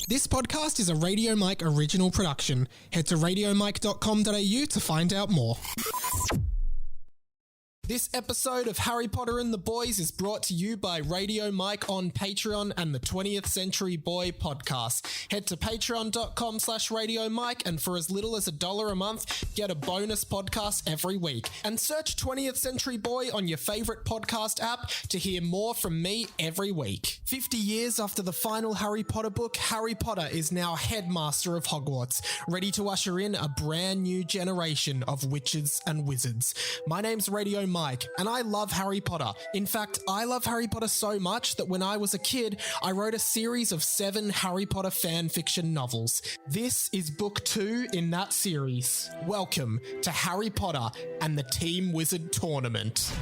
This podcast is a Radio Mike original production. Head to radiomike.com.au to find out more. This episode of Harry Potter and the Boys is brought to you by Radio Mike on Patreon and the 20th Century Boy podcast. Head to patreon.com/Radio Mike and for as little as $1 a month, get a bonus podcast every week. And search 20th Century Boy on your favorite podcast app to hear more from me every week. 50 years after the final Harry Potter book, Harry Potter is now headmaster of Hogwarts, ready to usher in a brand new generation of witches and wizards. My name's Radio Mike, and I love Harry Potter. In fact, I love Harry Potter so much that when I was a kid, I wrote a series of 7 Harry Potter fan fiction novels. This is book 2 in that series. Welcome to Harry Potter and the Team Wizard Tournament.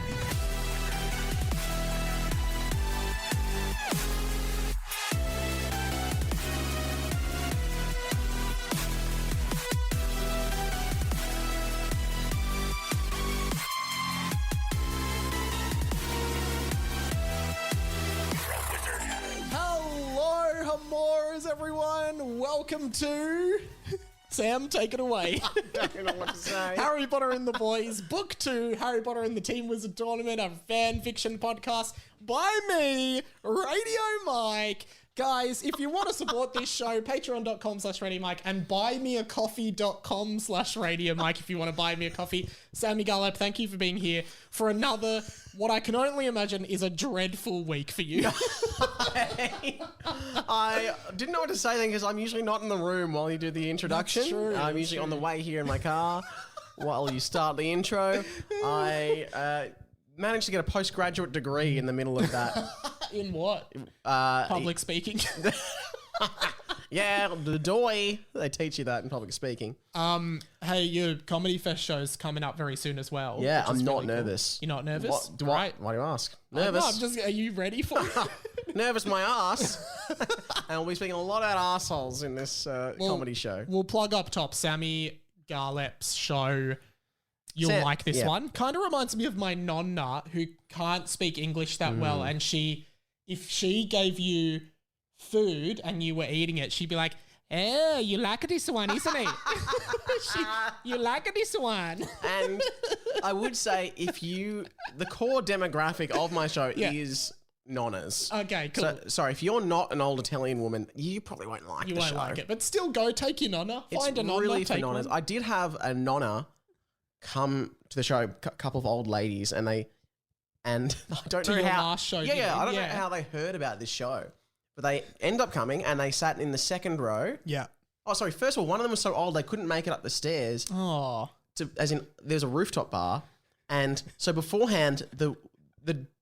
Everyone, welcome to... Sam, take it away. I don't know what to say. Harry Potter and the Boys, Book 2, Harry Potter and the Team Wizard Tournament, a fan fiction podcast by me, Radio Mike. Guys, if you want to support this show, patreon.com/Radio Mike and buymeacoffee.com/Radio Mike if you want to buy me a coffee. Sammy, Garlepp, thank you for being here for another, what I can only imagine is a dreadful week for you. I didn't know what to say then because I'm usually not in the room while you do the introduction. That's true, I'm usually on the way here in my car while you start the intro. I managed to get a postgraduate degree in the middle of that. In what? Public speaking. Yeah, the doy. They teach you that in public speaking. Hey, your Comedy Fest show's coming up very soon as well. Yeah, I'm not really nervous. Cool. You're not nervous? What, why do you ask? Nervous. No, are you ready for it? Nervous my ass. And we'll be speaking a lot about assholes in this comedy show. We'll plug up top Sammy Garlepp's show. You'll like this one. Kind of reminds me of my nonna who can't speak English that well, and if she gave you food and you were eating it, she'd be like, "Oh, you like this one, isn't it? You like this one." And I would say the core demographic of my show is nonnas. Okay, cool. So, sorry, if you're not an old Italian woman, you probably won't like the show. You won't like it, but still go take your nonna. Find a nonna, really take for nonnas. one. I did have a nonna come to the show, a couple of old ladies, and I don't know how. Last show, I don't know how they heard about this show, but they end up coming and they sat in the second row. Yeah. Oh, sorry. First of all, one of them was so old they couldn't make it up the stairs. Oh. As in, there's a rooftop bar, and so beforehand, the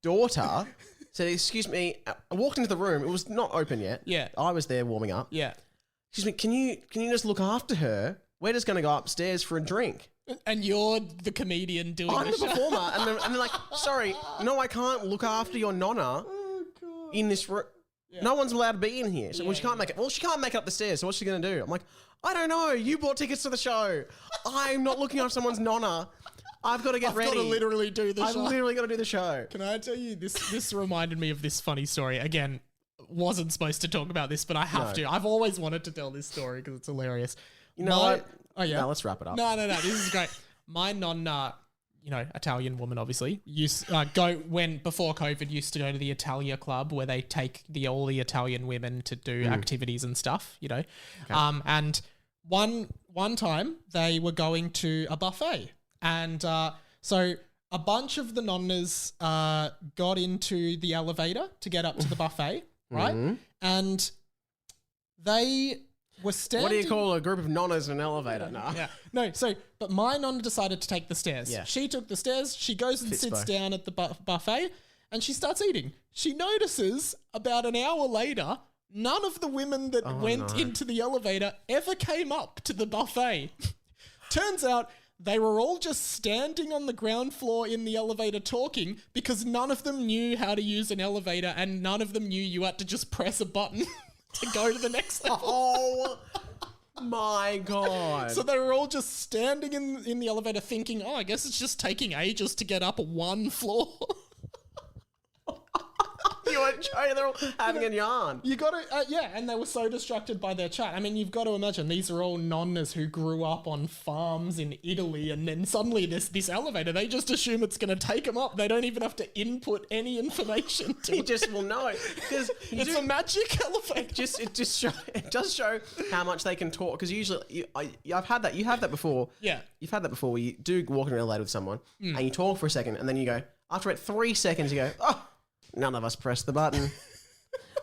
daughter said, "Excuse me." I walked into the room. It was not open yet. Yeah. I was there warming up. Yeah. Excuse me. Can you just look after her? We're just going to go upstairs for a drink. And you're the comedian doing I'm the show. performer, and they're like, "Sorry, no, I can't look after your nonna in this room. Yeah. No one's allowed to be in here." So, she can't make it. Well, she can't make it up the stairs. So what's she going to do? I'm like, "I don't know. You bought tickets to the show. I'm not looking after someone's nonna. I've got to get ready. I've got to literally do the show. I've literally got to do the show." Can I tell you, this reminded me of this funny story. Again, wasn't supposed to talk about this, but I have to. I've always wanted to tell this story because it's hilarious. You know what? Oh, yeah. No, let's wrap it up. No. This is great. My nonna, Italian woman, obviously, before COVID, used to go to the Italia Club where they take all the Italian women to do activities and stuff, Okay. And one time they were going to a buffet, and so a bunch of the nonnas got into the elevator to get up to the buffet, right? Mm-hmm. And they were standing... What do you call a group of nonnas in an elevator? No. Yeah. No, but my nonna decided to take the stairs. Yeah. She took the stairs, she goes and sits down at the buffet, and she starts eating. She notices about an hour later, none of the women that went into the elevator ever came up to the buffet. Turns out they were all just standing on the ground floor in the elevator talking because none of them knew how to use an elevator and none of them knew you had to just press a button to go to the next level. Oh my God. So they were all just standing in the elevator thinking, I guess it's just taking ages to get up one floor. you and Joe, they're all having a yarn. You got to, and they were so distracted by their chat. I mean, you've got to imagine these are all nonnas who grew up on farms in Italy, and then suddenly this elevator, they just assume it's going to take them up. They don't even have to input any information to You it. just will know because It's a magic elevator. it does show how much they can talk. Because usually, I've had that. You have that before. Yeah. You've had that before. Where you do walk in an elevator with someone, and you talk for a second, and then you go. After about 3 seconds, you go, oh, none of us pressed the button.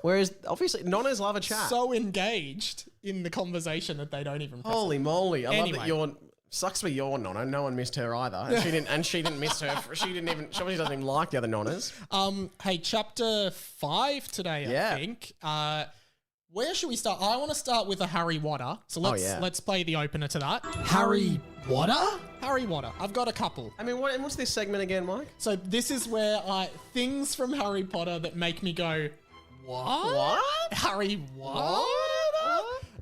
Whereas, obviously, nonnas love a chat. So engaged in the conversation that they don't even press Holy moly! I love that Anyway. sucks for your nonna. No one missed her either, and she didn't miss her. She obviously doesn't even like the other nonnas. Hey, chapter 5 today, Yeah. I think. Where should we start? I want to start with a Harry Potter. So let's play the opener to that. Harry Potter? Harry Potter. I've got a couple. I mean, what's this segment again, Mike? So this is where things from Harry Potter that make me go, what? Harry what?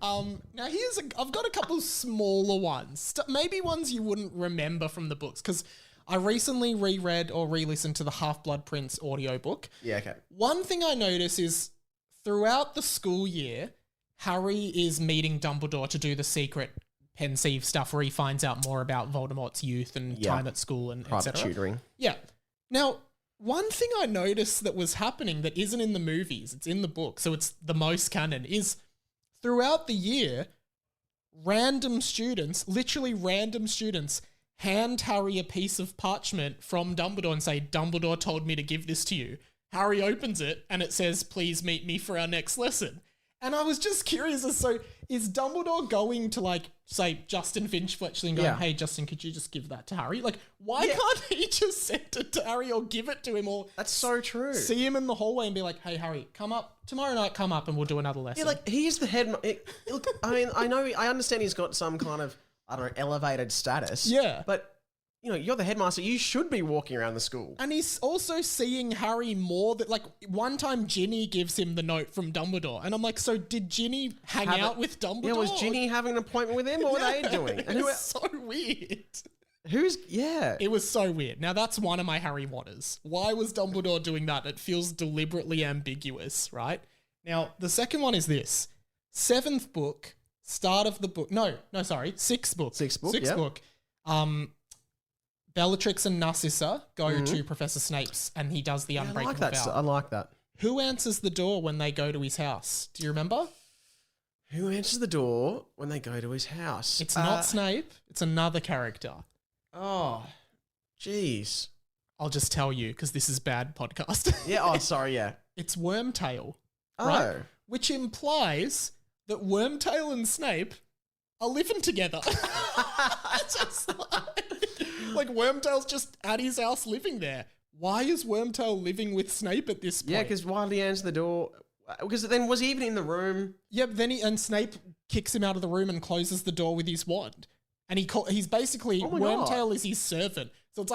Now I've got a couple smaller ones. Maybe ones you wouldn't remember from the books, because I recently reread or re-listened to the Half-Blood Prince audiobook. Yeah, okay. One thing I notice is throughout the school year, Harry is meeting Dumbledore to do the secret pensieve stuff where he finds out more about Voldemort's youth and time at school and private etc. tutoring. Yeah. Now, one thing I noticed that was happening that isn't in the movies, it's in the book, so it's the most canon, is throughout the year, literally random students, hand Harry a piece of parchment from Dumbledore and say, Dumbledore told me to give this to you. Harry opens it and it says, please meet me for our next lesson. And I was just curious, so is Dumbledore going to say Justin Finch-Fletchley and going, hey, Justin, could you just give that to Harry? Why can't he just send it to Harry or give it to him or... That's so true. See him in the hallway and be like, hey, Harry, come up tomorrow night, come up and we'll do another lesson. Yeah, he's the head... Look, I mean, I understand he's got some kind of, I don't know, elevated status. Yeah. But... you're the headmaster. You should be walking around the school. And he's also seeing Harry more that, one time Ginny gives him the note from Dumbledore. And I'm like, so did Ginny hang out with Dumbledore? Yeah, was Ginny having an appointment with him? What were they doing? And it's so weird. It was so weird. Now, that's one of my Harry Potters. Why was Dumbledore doing that? It feels deliberately ambiguous, right? Now, the second one is this. 7th book, start of the book. Sixth book. Sixth book. Bellatrix and Narcissa go to Professor Snape's and he does the unbreakable vow. I like that. Who answers the door when they go to his house? Do you remember? Who answers the door when they go to his house? It's not Snape. It's another character. Oh, jeez. I'll just tell you because this is bad podcast. Yeah. Oh, sorry. Yeah. It's Wormtail. Oh. Right? Which implies that Wormtail and Snape are living together. Just like Wormtail's just at his house living there. Why is Wormtail living with Snape at this point? Yeah, because why did he answer the door? Because then was he even in the room? Yeah, but then Snape kicks him out of the room and closes the door with his wand. And he's basically, Wormtail is his servant. So it's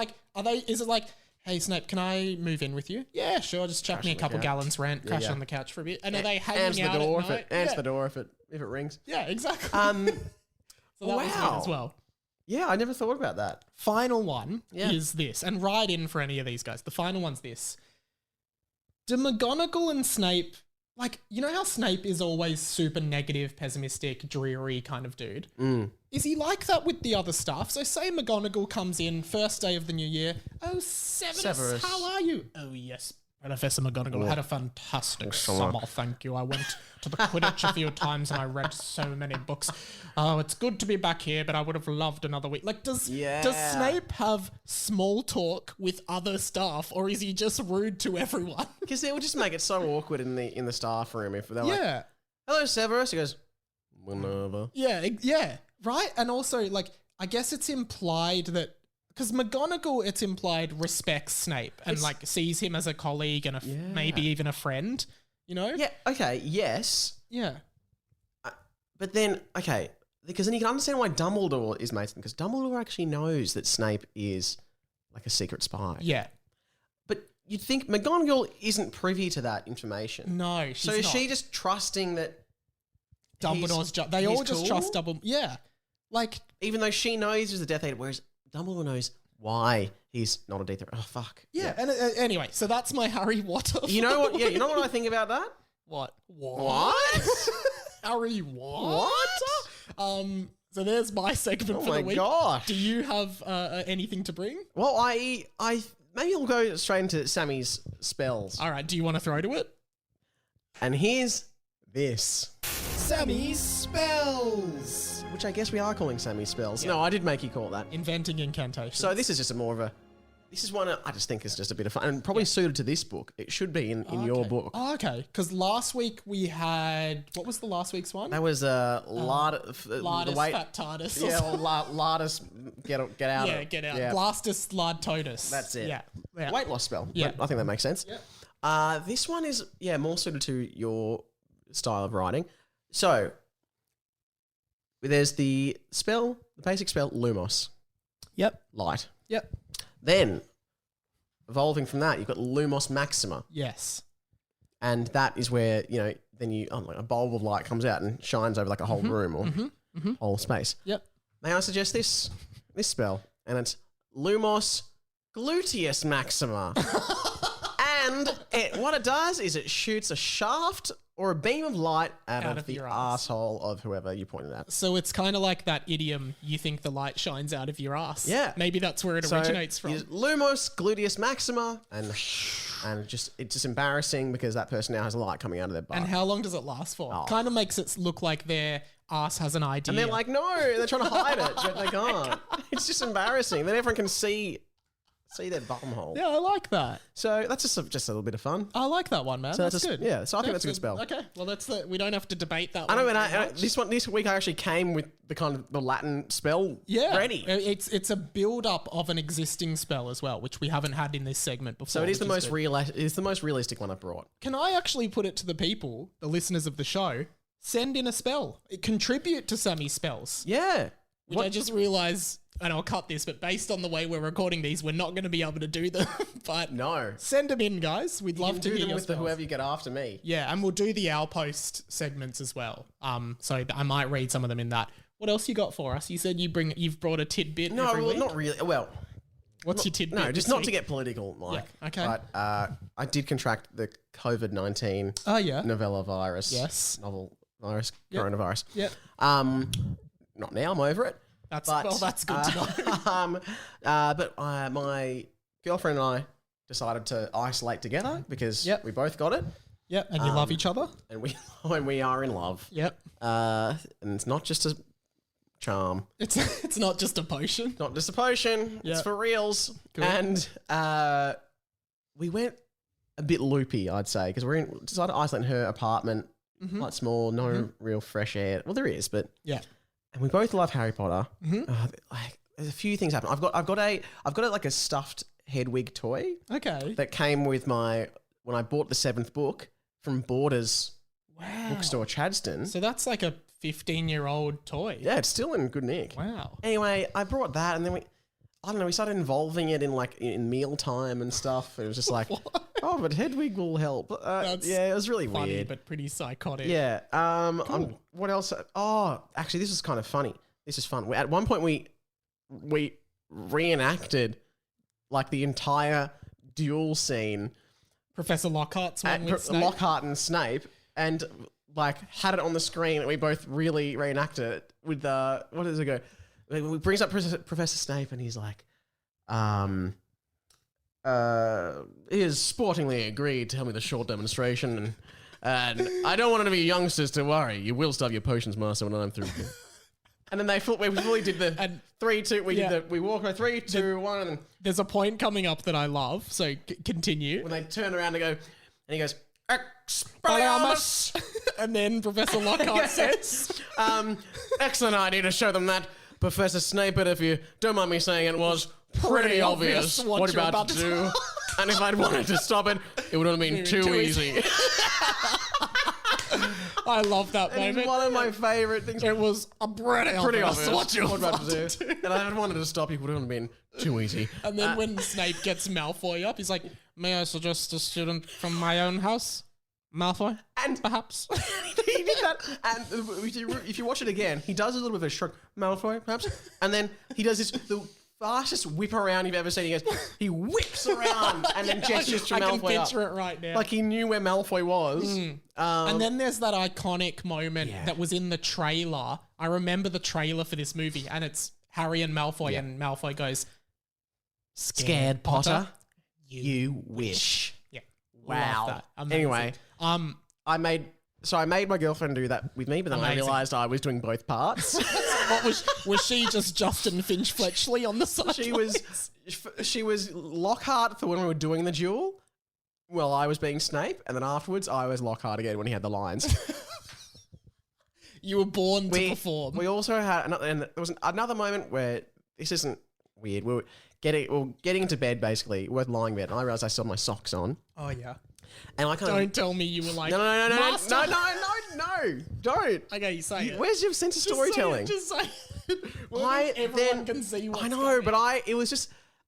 is it like, hey Snape, can I move in with you? Yeah, sure, just chuck me a couple gallons rent, crash on the couch for a bit. And are they hanging out at night? Answer the door if it rings. Yeah, exactly. So that was weird as well. Yeah, I never thought about that. Final one is this, and write in for any of these guys. The final one's this. Do McGonagall and Snape, you know how Snape is always super negative, pessimistic, dreary kind of dude? Is he like that with the other staff? So say McGonagall comes in, first day of the new year. Oh, Severus, how are you? Oh, yes, Professor McGonagall, had a fantastic summer, thank you. I went to the Quidditch a few times and I read so many books. Oh, it's good to be back here, but I would have loved another week. Does Snape have small talk with other staff, or is he just rude to everyone? Because it would just make it so awkward in the staff room if they're like, hello, Severus. He goes, whenever. Yeah, right? And also, I guess it's implied that because McGonagall, it's implied, respects Snape and sees him as a colleague and maybe even a friend, you know? Yeah, okay, yes. Yeah. But then, okay, because then you can understand why Dumbledore is mates, because Dumbledore actually knows that Snape is a secret spy. Yeah. But you'd think McGonagall isn't privy to that information. No, she's not. So is she just trusting that Dumbledore's they all just cool? trust Dumbledore. Yeah. Even though she knows there's a Death Eater, whereas Dumbledore knows why he's not a D3. Oh, fuck. Yeah. And anyway, so that's my Harry Potter. You know what? Yeah, you know what I think about that? What? What? Harry what? So there's my segment for the week. Oh my gosh. Do you have anything to bring? Well, I maybe I'll go straight into Sammy's spells. All right. Do you want to throw to it? And here's this. Sammy's spells. Which I guess we are calling Sammy's spells. No, I did make you call it that. Inventing incantations. So this is just this is one I just think is just a bit of fun and probably suited to this book. It should be in your book. Oh, okay. Because last week we had, what was the last week's one? That was Lardus Fat Tardus. Yeah, or Lardus get out. Yeah, get out. Yeah. Blastus Lardtotus. That's it. Yeah. Weight loss spell. Yeah. I think that makes sense. Yeah. This one is more suited to your style of writing. So there's the basic spell Lumos. Yep. Light. Yep. Then, evolving from that, you've got Lumos Maxima. Yes. And that is where, then like a bulb of light comes out and shines over like a whole room or whole space. Yep. May I suggest this spell? And it's Lumos Gluteus Maxima. And what it does is it shoots a shaft or a beam of light out of the asshole of whoever you pointed at. So it's kind of like that idiom, you think the light shines out of your ass. Yeah. Maybe that's where it originates from. Lumos Gluteus Maxima, and it's just embarrassing because that person now has a light coming out of their butt. And how long does it last for? Kind of makes it look like their ass has an idea. And they're like, no, they're trying to hide it, but they can't. It's just embarrassing. Then everyone can see their bumhole. Yeah, I like that. So that's just a little bit of fun. I like that one, man. So that's good. Yeah, so I think that's a good spell. Okay, well, we don't have to debate that I one. know, and this week I actually came with the Latin spell ready. It's a build-up of an existing spell as well, which we haven't had in this segment before. So it is the most realistic one I brought. Can I actually put it to the people, the listeners of the show, send in a spell. Contribute to Sammy's spells. Yeah. Which I just realised, and I'll cut this, but based on the way we're recording these, we're not going to be able to do them. But no, send them in, guys. We'd love to hear them with whoever you get after me. Yeah, and we'll do the Our Post segments as well. So I might read some of them in that. What else you got for us? You said you've brought a tidbit. No, every week? Not really. Well, what's your tidbit? No, just not to get political, Mike. Yeah, okay. But I did contract the COVID-19 novella virus. Yes. Novel virus, coronavirus. Yep. Not now. I'm over it. That's good to know. But my girlfriend and I decided to isolate together because we both got it. Yep, and you love each other. And we are in love. Yep. And it's not just a charm. It's not just a potion. Not just a potion. Yep. It's for reals. Cool. And we went a bit loopy, I'd say, because decided to isolate in her apartment. Quite small, no real fresh air. Well, there is, but and we both love Harry Potter. There's a few things happen. I've got like a stuffed Hedwig toy. Okay. That came with when I bought the 7th book from Borders bookstore, Chadston. So that's like a 15-year-old toy. Yeah, it's still in good nick. Wow. Anyway, I brought that, and then we started involving it in mealtime and stuff. It was just like, oh, but Hedwig will help. It was really funny, weird, but pretty psychotic. Yeah. Cool. What else? Oh, actually, this is kind of funny. This is fun. At one point, we reenacted like the entire duel scene. Professor Lockhart's one with Snape. Lockhart and Snape, and like had it on the screen, and we both really reenacted it with what does it go? He brings up Professor Snape, and he's like, he has sportingly agreed to help me with a short demonstration, and I don't want any of you youngsters to worry. You will still have your potions, master, when I'm through. And then we fully did the 3, 2. We walk by 3, 2, 1, and then there's a point coming up that I love. So continue. When they turn around and go, and he goes, Expelliarmus, and then Professor Lockhart says, excellent idea to show them that. Professor Snape, but if you don't mind me saying, it was pretty obvious what you're about to do. And if I'd wanted to stop it, it would have been too easy. I love that moment. It's one of my favourite things. It was pretty obvious what you're about to do. And if I'd wanted to stop, it would have been too easy. And then when Snape gets Malfoy up, he's like, may I suggest a student from my own house? Malfoy? And perhaps? He did that. And if you watch it again, he does a little bit of a shrug. Malfoy, perhaps? And then he does the fastest whip around you've ever seen. He whips around and then gestures to Malfoy. I can picture it right now. Like he knew where Malfoy was. And then there's that iconic moment that was in the trailer. I remember the trailer for this movie, and it's Harry and Malfoy, and Malfoy goes, "Scared, Potter? You wish." Yeah. Wow. Love that. Amazing. Anyway, I made my girlfriend do that with me, but then I realised I was doing both parts. What was she just Justin Finch Fletchley on the side? She was Lockhart for when we were doing the duel. Well, I was being Snape, and then afterwards I was Lockhart again when he had the lines. You were born to perform. We also had and there was another moment where this isn't weird. We were getting into bed basically. We were lying in bed, and I realised I still had my socks on. Oh yeah. And I Don't tell me you were like, no, don't. Okay, you say it. Where's your sense of storytelling? Just say it. Everyone can see what's I know, going but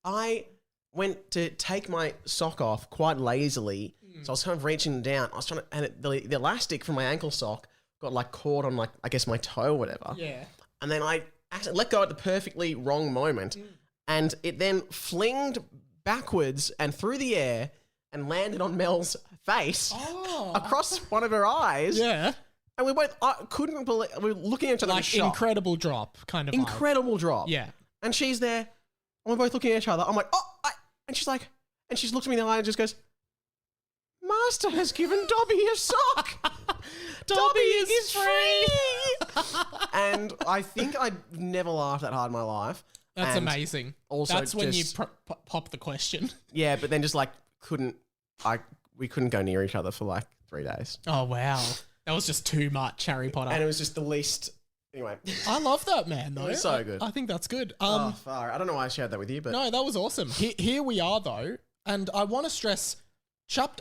I went to take my sock off quite lazily, so I was kind of reaching down. I was trying to, and the elastic from my ankle sock got like caught on like I guess my toe or whatever. Yeah. And then I actually let go at the perfectly wrong moment, and it then flinged backwards and through the air and landed on Mel's face across one of her eyes. Yeah. And we both couldn't believe, we were looking at each other in Like shock. incredible drop kind of vibe. Incredible drop. Yeah. And she's there, and we're both looking at each other. I'm like, and she's like, and she's looked at me in the eye and just goes, Master has given Dobby a sock. Dobby is free. And I think I'd never laughed that hard in my life. That's And amazing. Also that's when just- you pop the question. Yeah, but then just like we couldn't go near each other for like 3 days. Oh, wow. That was just too much, Harry Potter. And it was just the least, anyway. I love that, man, though. It was so good. I think that's good. Far. I don't know why I shared that with you, but No, that was awesome. Here we are, though, and I want to stress,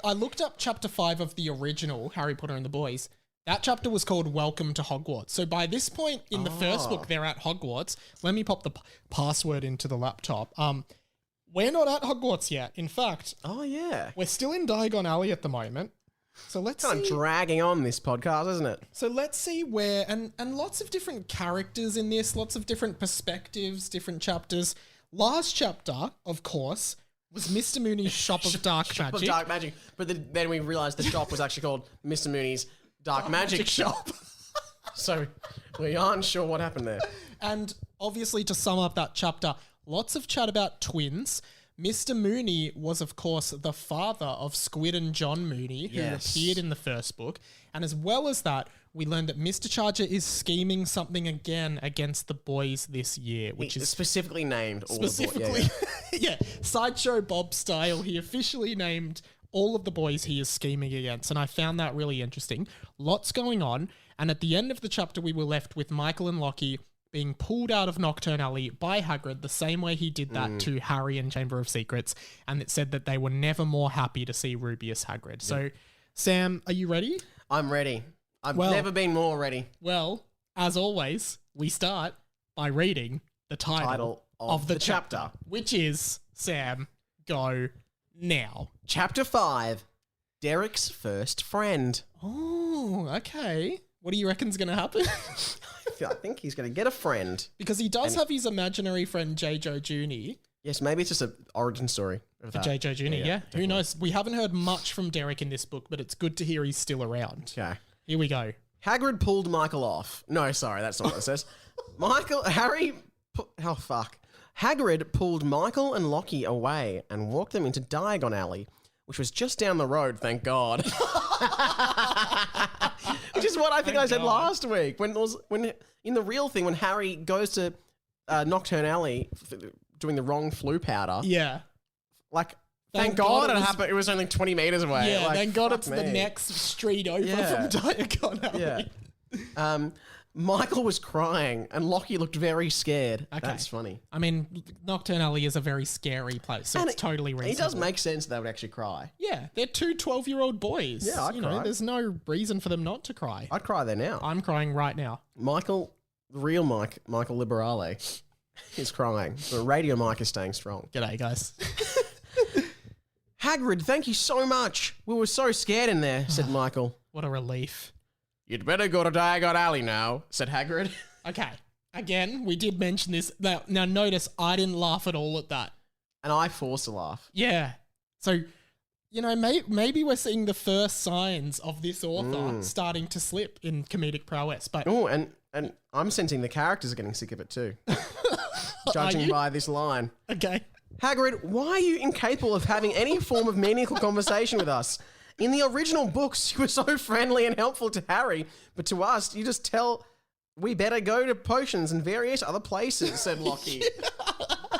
I looked up chapter 5 of the original Harry Potter and the Boys. That chapter was called Welcome to Hogwarts. So by this point in the first book, they're at Hogwarts. Let me pop the password into the laptop. We're not at Hogwarts yet. In fact, we're still in Diagon Alley at the moment. So let's kind of dragging on this podcast, isn't it? So let's see where, and lots of different characters in this, lots of different perspectives, different chapters. Last chapter, of course, was Mr. Mooney's Shop of Dark Magic. Shop of Dark Magic. But then we realised the shop was actually called Mr. Mooney's Dark Magic Shop. So we aren't sure what happened there. And obviously, to sum up that chapter, lots of chat about twins. Mr. Mooney was, of course, the father of Squid and John Mooney, who appeared in the first book. And as well as that, we learned that Mr. Charger is scheming something again against the boys this year, which is specifically named all the boys. Yeah, Sideshow Bob style. He officially named all of the boys he is scheming against. And I found that really interesting. Lots going on. And at the end of the chapter, we were left with Michael and Lockie being pulled out of Nocturne Alley by Hagrid the same way he did that to Harry in Chamber of Secrets, and it said that they were never more happy to see Rubius Hagrid. So, Sam, are you ready? I'm ready. I've never been more ready. Well, as always, we start by reading the title of the chapter, which is, Sam, go now. Chapter 5, Derrick's First Friend. Oh, okay. What do you reckon's going to happen? I think he's going to get a friend. Because he does have his imaginary friend, J.J. Jr. Yes, maybe it's just an origin story of that. J.J. Jr., yeah. Who knows? We haven't heard much from Derrick in this book, but it's good to hear he's still around. Okay. Here we go. Hagrid pulled Michael off. No, sorry, that's not what it says. Hagrid pulled Michael and Lockie away and walked them into Diagon Alley, which was just down the road, thank God. Which is what I think I said last week when in the real thing when Harry goes to Nocturne Alley doing the wrong flu powder. Yeah. Like, thank God it happened. It was only 20 meters away. Yeah, like, thank God it's the next street over from Diagon Alley. Yeah. Michael was crying and Lockie looked very scared. Okay. That's funny. I mean, Nocturne Alley is a very scary place, so it's totally reasonable. It does make sense they would actually cry. Yeah, they're two 12-year-old boys. Yeah, I'd cry. There's no reason for them not to cry. I'd cry there now. I'm crying right now. Michael, the real Michael Liberale, is crying. The radio Mike is staying strong. G'day, guys. Hagrid, thank you so much. We were so scared in there, said Michael. What a relief. You'd better go to Diagon Alley now, said Hagrid. Okay, again, we did mention this. Now notice I didn't laugh at all at that. And I forced a laugh. Yeah. So, you know, maybe we're seeing the first signs of this author starting to slip in comedic prowess. But Oh, and I'm sensing the characters are getting sick of it too. Judging by this line. Okay. Hagrid, why are you incapable of having any form of meaningful conversation with us? In the original books, you were so friendly and helpful to Harry, but to us, you just tell we better go to potions and various other places, said Lockie.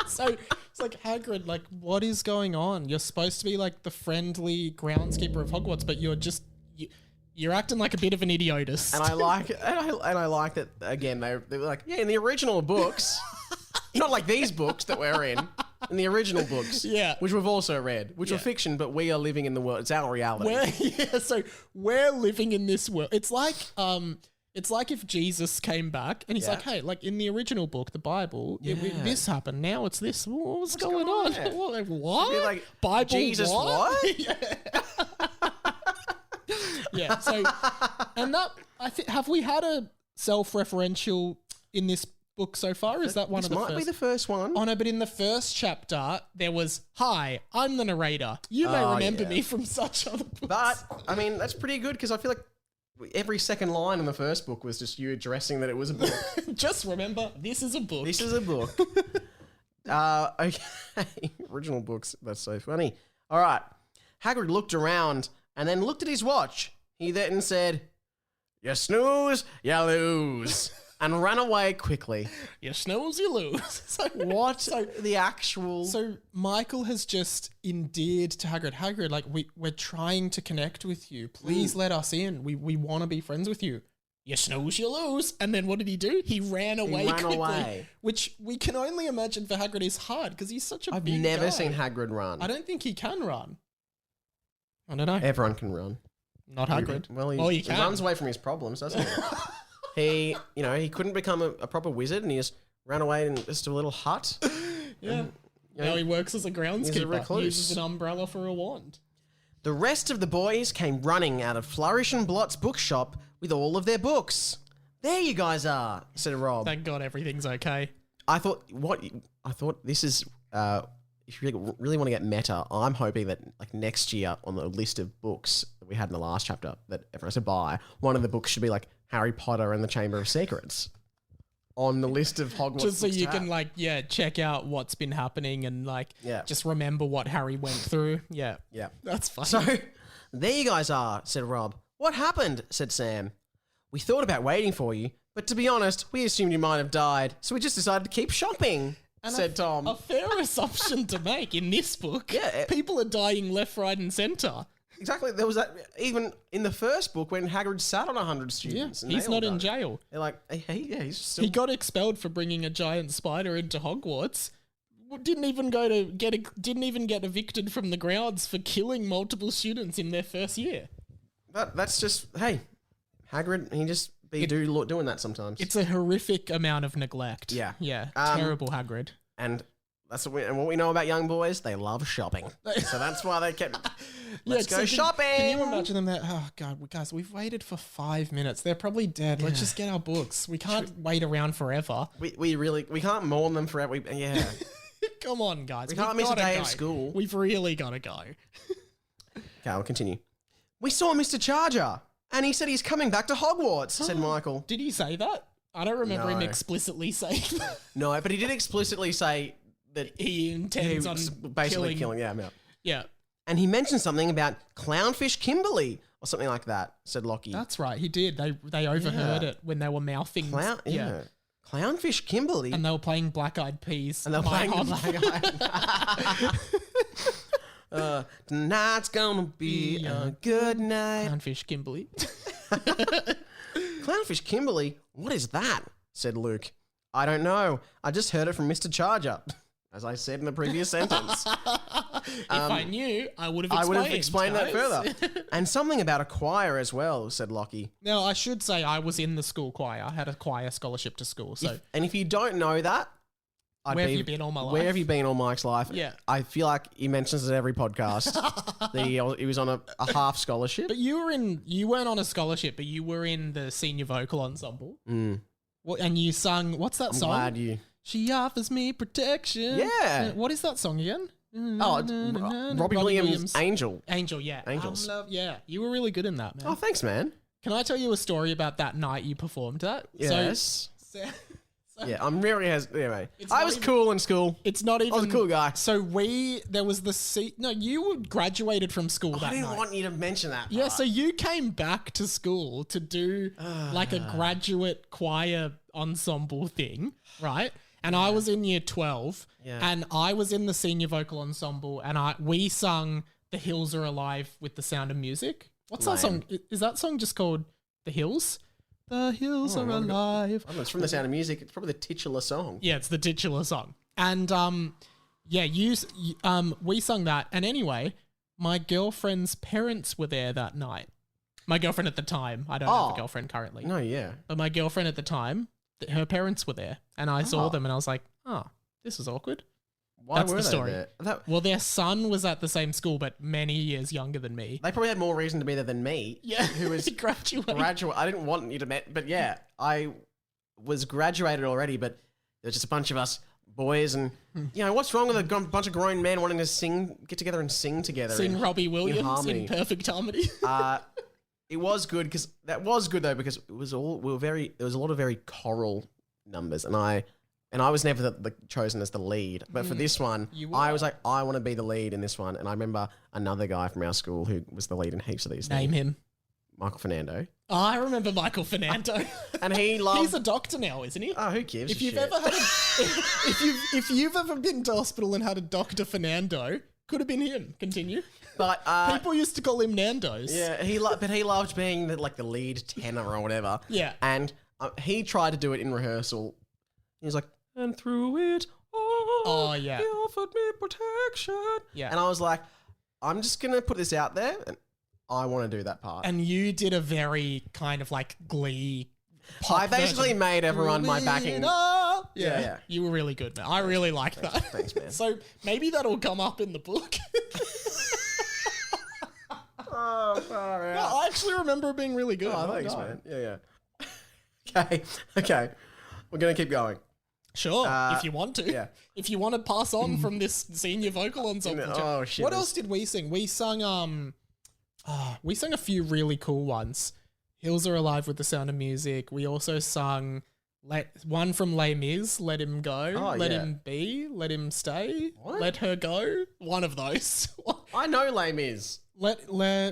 So it's like, Hagrid, like, what is going on? You're supposed to be like the friendly groundskeeper of Hogwarts, but you're acting like a bit of an idiotist. And I like that again. They were like, yeah, in the original books, not like these books that we're in the original books, Yeah. which we've also read, which were fiction, but we are living in the world. It's our reality. So we're living in this world. It's like if Jesus came back and he's like, hey, like in the original book, the Bible, this happened. Now it's this. What's going on? Yeah. What? You're like, Bible Jesus, what? Yeah. So, and that have we had a self-referential in this book so far? Is that one This of the might first? be the first one. Oh no, but in the first chapter there was, "Hi, I'm the narrator. You may remember me from such other books." But I mean, that's pretty good because I feel like every second line in the first book was just you addressing that it was a book. Just remember, this is a book. This is a book. Okay. Original books. That's so funny. All right. Hagrid looked around and then looked at his watch. He then said, "You snooze, you lose," and ran away quickly. You snooze, you lose. So, What the actual... So Michael has just endeared to Hagrid. Hagrid, like, we're trying to connect with you. Please let us in. We want to be friends with you. You snooze, you lose. And then what did he do? He ran away quickly. Which we can only imagine for Hagrid is hard because he's such a big guy. I've never seen Hagrid run. I don't think he can run. I don't know. Everyone can run. Not Hagrid. Well, he he can. runs away from his problems, doesn't he? He couldn't become a proper wizard and he just ran away in just a little hut. Yeah. And, Now he works as a groundskeeper. recluse. Uses an umbrella for a wand. The rest of the boys came running out of Flourish and Blot's bookshop with all of their books. "There you guys are," said Rob. Thank God everything's okay. I thought this is if you really want to get meta, I'm hoping that like next year on the list of books that we had in the last chapter that everyone has to buy, one of the books should be like Harry Potter and the Chamber of Secrets on the list of Hogwarts. Just so books you to can have. check out what's been happening and just remember what Harry went through. Yeah. Yeah. That's fine. So, "There you guys are," said Rob. "What happened?" said Sam. "We thought about waiting for you, but to be honest, we assumed you might have died, so we just decided to keep shopping," said Tom. A fair assumption to make in this book. Yeah. People are dying left, right, and centre. Exactly. There was that even in the first book when Hagrid sat on 100 students. And He's they all not in died. jail. They're like, he's still... He got expelled for bringing a giant spider into Hogwarts. Didn't even get evicted from the grounds for killing multiple students in their first year. That's just, hey, Hagrid, he just be doing that sometimes. It's a horrific amount of neglect. Yeah. Yeah. Terrible Hagrid. And that's what we know about young boys. They love shopping. So that's why they kept... Let's go shopping. Can you imagine them that? Oh God, guys, we've waited for 5 minutes. They're probably dead. Let's just get our books. We can't wait around forever. We can't mourn them forever. Yeah. Come on, guys. We can't miss a day of school. We've really got to go. Okay, I'll continue. "We saw Mr. Charger, and he said he's coming back to Hogwarts," said Michael. Did he say that? I don't remember him No. explicitly saying that. No, but he did explicitly say that He intends on basically killing him out. Yeah. And he mentioned something about Clownfish Kimberly or something like that, said Lockie. That's right. He did. They overheard it when they were mouthing. Clownfish Kimberly. And they were playing Black Eyed Peas. And they're playing the Black Eyed. Tonight's gonna be a good night. Clownfish Kimberly. Clownfish Kimberly? What is that? Said Luke. "I don't know. I just heard it from Mr. Charger," as I said in the previous sentence. If I knew, I would have explained that further. "And something about a choir as well," said Lockie. Now, I should say I was in the school choir. I had a choir scholarship to school. So If you don't know that, where have you been all my life? Where have you been all Mike's life? Yeah. I feel like he mentions it every podcast. That he was on a half scholarship. But you weren't on a scholarship, but you were in the senior vocal ensemble. And you sung, what's that song? Glad you. She offers me protection. Yeah. What is that song again? Oh, it's Robbie Williams' Angel. Angel, yeah. Angels. Yeah, you were really good in that, man. Oh, thanks, man. Can I tell you a story about that night you performed that? Yes. So Yeah, I'm really anyway. It's I not was even- cool in school. it's not even. I was a cool guy. So there was the no, you graduated from school that I didn't night. want you to mention that. Yeah, part. so you came back to school to do like a graduate choir ensemble thing, right? And I was in year 12 and I was in the senior vocal ensemble and we sung The Hills Are Alive with the Sound of Music. What's that song? Is that song just called The Hills? The Hills Are Alive. It's from The Sound of Music. It's probably the titular song. Yeah, it's the titular song. And we sung that. And anyway, my girlfriend's parents were there that night. My girlfriend at the time. I don't have a girlfriend currently. No, yeah. But my girlfriend at the time, her parents were there. And I saw them and I was like, oh, this is awkward. Why That's were the they story. there? Well, their son was at the same school, but many years younger than me. They probably had more reason to be there than me. Yeah, who was graduating. I didn't want you to met, but yeah, I was graduated already. But there's just a bunch of us boys, and what's wrong with a bunch of grown men wanting to get together and sing together? Sing Robbie Williams harmony. in perfect harmony. It was good because there was a lot of very choral numbers, and I was never chosen as the lead. But for this one, I was like, I want to be the lead in this one. And I remember another guy from our school who was the lead in heaps of these Name things. him. Michael Fernando. Oh, I remember Michael Fernando. And he loved... He's a doctor now, isn't he? Oh, who gives If a you've shit? ever had if you've ever been to hospital and had a Dr. Fernando, could have been him. Continue. But People used to call him Nando's. yeah, but he loved being the lead tenor or whatever. Yeah. And he tried to do it in rehearsal. He was like, and through it all, he offered me protection. Yeah. And I was like, I'm just going to put this out there, and I want to do that part. And you did a very kind of like Glee pop I basically version. made everyone my backing. Yeah. You were really good, man. I really liked that. Thanks, man. So maybe that'll come up in the book. Oh, far No, I actually remember it being really good. Oh, thanks, man. Yeah. Okay. We're going to keep going. Sure, if you want to. yeah. If you want to pass on from this senior vocal ensemble. Oh, shit. What else did we sing? We sung a few really cool ones. Hills Are Alive with the Sound of Music. We also sung one from Les Mis, Let Him Go, Let Him Be, Let Him Stay, Let Her Go. One of those. I know Les Mis.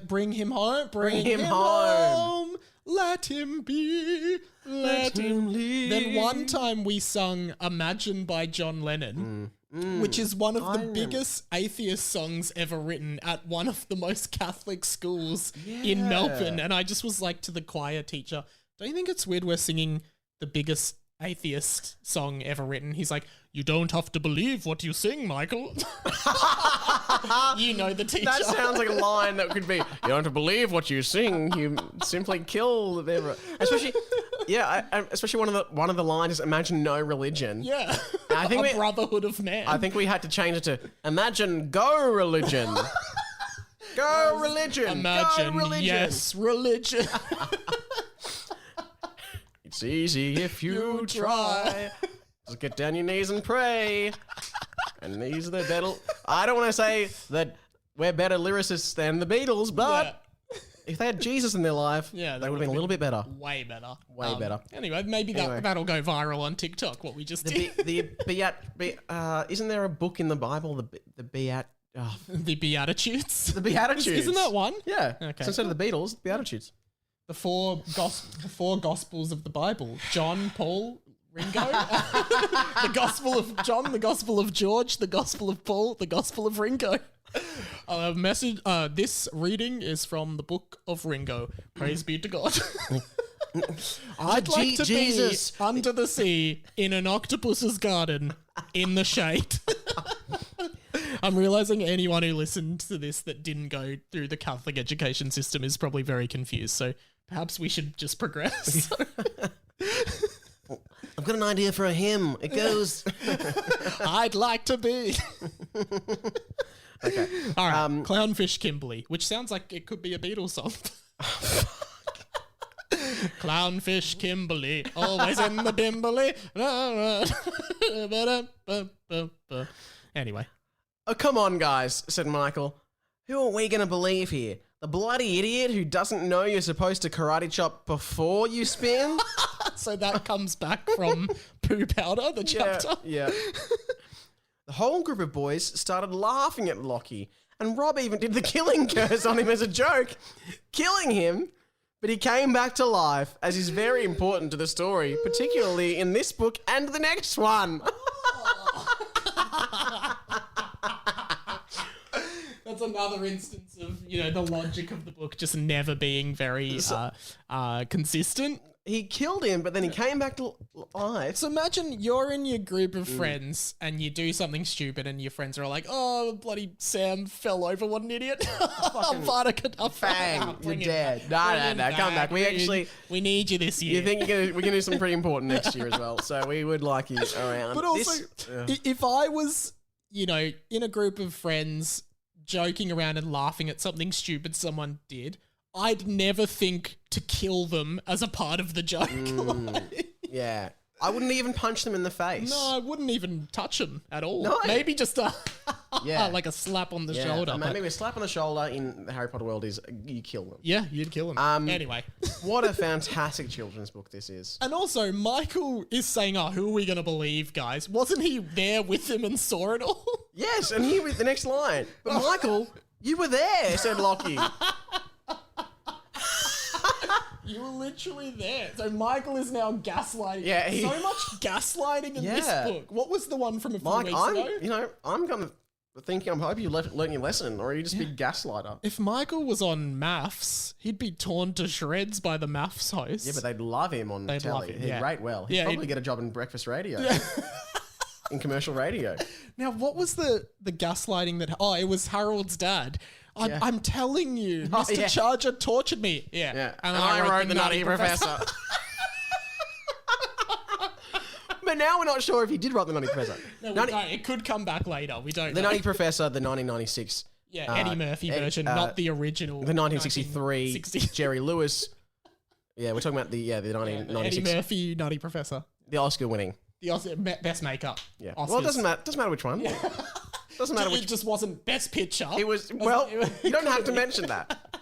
Bring him home. Bring him home. Let him be. Let him leave. Then one time we sung Imagine by John Lennon, which is one of the biggest atheist songs ever written at one of the most Catholic schools in Melbourne. And I just was like to the choir teacher, don't you think it's weird we're singing the biggest atheist song ever written? He's like, you don't have to believe what you sing, Michael. You know the teacher. That sounds like a line that could be, you don't have to believe what you sing, you simply kill them. Especially, especially one of the lines is imagine no religion. Yeah. I think a brotherhood of man. I think we had to change it to imagine go religion. Go religion. Imagine, go religion. yes, religion. It's easy if you try. Just get down your knees and pray. And these are the better... I don't want to say that we're better lyricists than the Beatles, but if they had Jesus in their life, they would have been a little bit better. Way better. Way better. Anyway, maybe that'll go viral on TikTok, what we just did. Isn't there a book in the Bible, the The Beatitudes. The Beatitudes. Isn't that one? Yeah. Okay. So instead of the Beatles, the Beatitudes. The four Gospels of the Bible. John, Paul, Ringo. The Gospel of John, the Gospel of George, the Gospel of Paul, the Gospel of Ringo. This reading is from the Book of Ringo. Praise be to God. I'd like to be under the sea in an octopus's garden in the shade. I'm realizing anyone who listened to this that didn't go through the Catholic education system is probably very confused. So perhaps we should just progress. I've got an idea for a hymn. It goes... I'd like to be. Okay. All right. Clownfish Kimberly, which sounds like it could be a Beatles song. Clownfish Kimberly, always in the Dimberly. Anyway. Oh, come on, guys, said Michael. Who are we going to believe here? The bloody idiot who doesn't know you're supposed to karate chop before you spin? So that comes back from Poo Powder, the chapter. Yeah. The whole group of boys started laughing at Lockie, and Rob even did the killing curse on him as a joke, killing him. But he came back to life, as is very important to the story, particularly in this book and the next one. That's another instance of, the logic of the book just never being very consistent. He killed him, but then he came back to life. So imagine you're in your group of friends and you do something stupid and your friends are all like, oh, bloody Sam fell over, what an idiot. Bang, you're dead. No, come back. We need you this year. You think we're going to do something pretty important next year as well, so we would like you around. But also, if I was, in a group of friends joking around and laughing at something stupid someone did, I'd never think to kill them as a part of the joke. Yeah. I wouldn't even punch them in the face. No, I wouldn't even touch them at all. No. Maybe just like a slap on the shoulder. Maybe a slap on the shoulder in the Harry Potter world is you kill them. Yeah, you'd kill them. Anyway. What a fantastic children's book this is. And also, Michael is saying, who are we going to believe, guys? Wasn't he there with them and saw it all? Yes, and here with the next line. But Michael, you were there, said Lockie. You were literally there. So Michael is now gaslighting. Yeah, so much gaslighting in this book. What was the one from a few weeks ago? I'm kind of thinking, I hope you learned your lesson, or are you just a big gaslighter? If Michael was on maths, he'd be torn to shreds by the maths host. Yeah, but they'd love him on telly. He'd rate well. He'd probably get a job in breakfast radio. Yeah. In commercial radio. Now, what was the gaslighting that... Oh, it was Harold's dad. I'm telling you, Mr. Charger tortured me. Yeah. And I wrote the Nutty Professor. But now we're not sure if he did write the Nutty Professor. No, it could come back later. We don't know. The Nutty Professor, the 1996. Yeah, Eddie Murphy version, not the original. The 1963 Jerry Lewis. Yeah, we're talking about the 1996. Eddie Murphy, Nutty Professor. The Oscar winning. The Oscar, best makeup. Yeah. Oscars. Well, it doesn't matter. Doesn't matter which one. Yeah. Doesn't matter which. It just wasn't best picture. It was. Well, you don't have to mention that.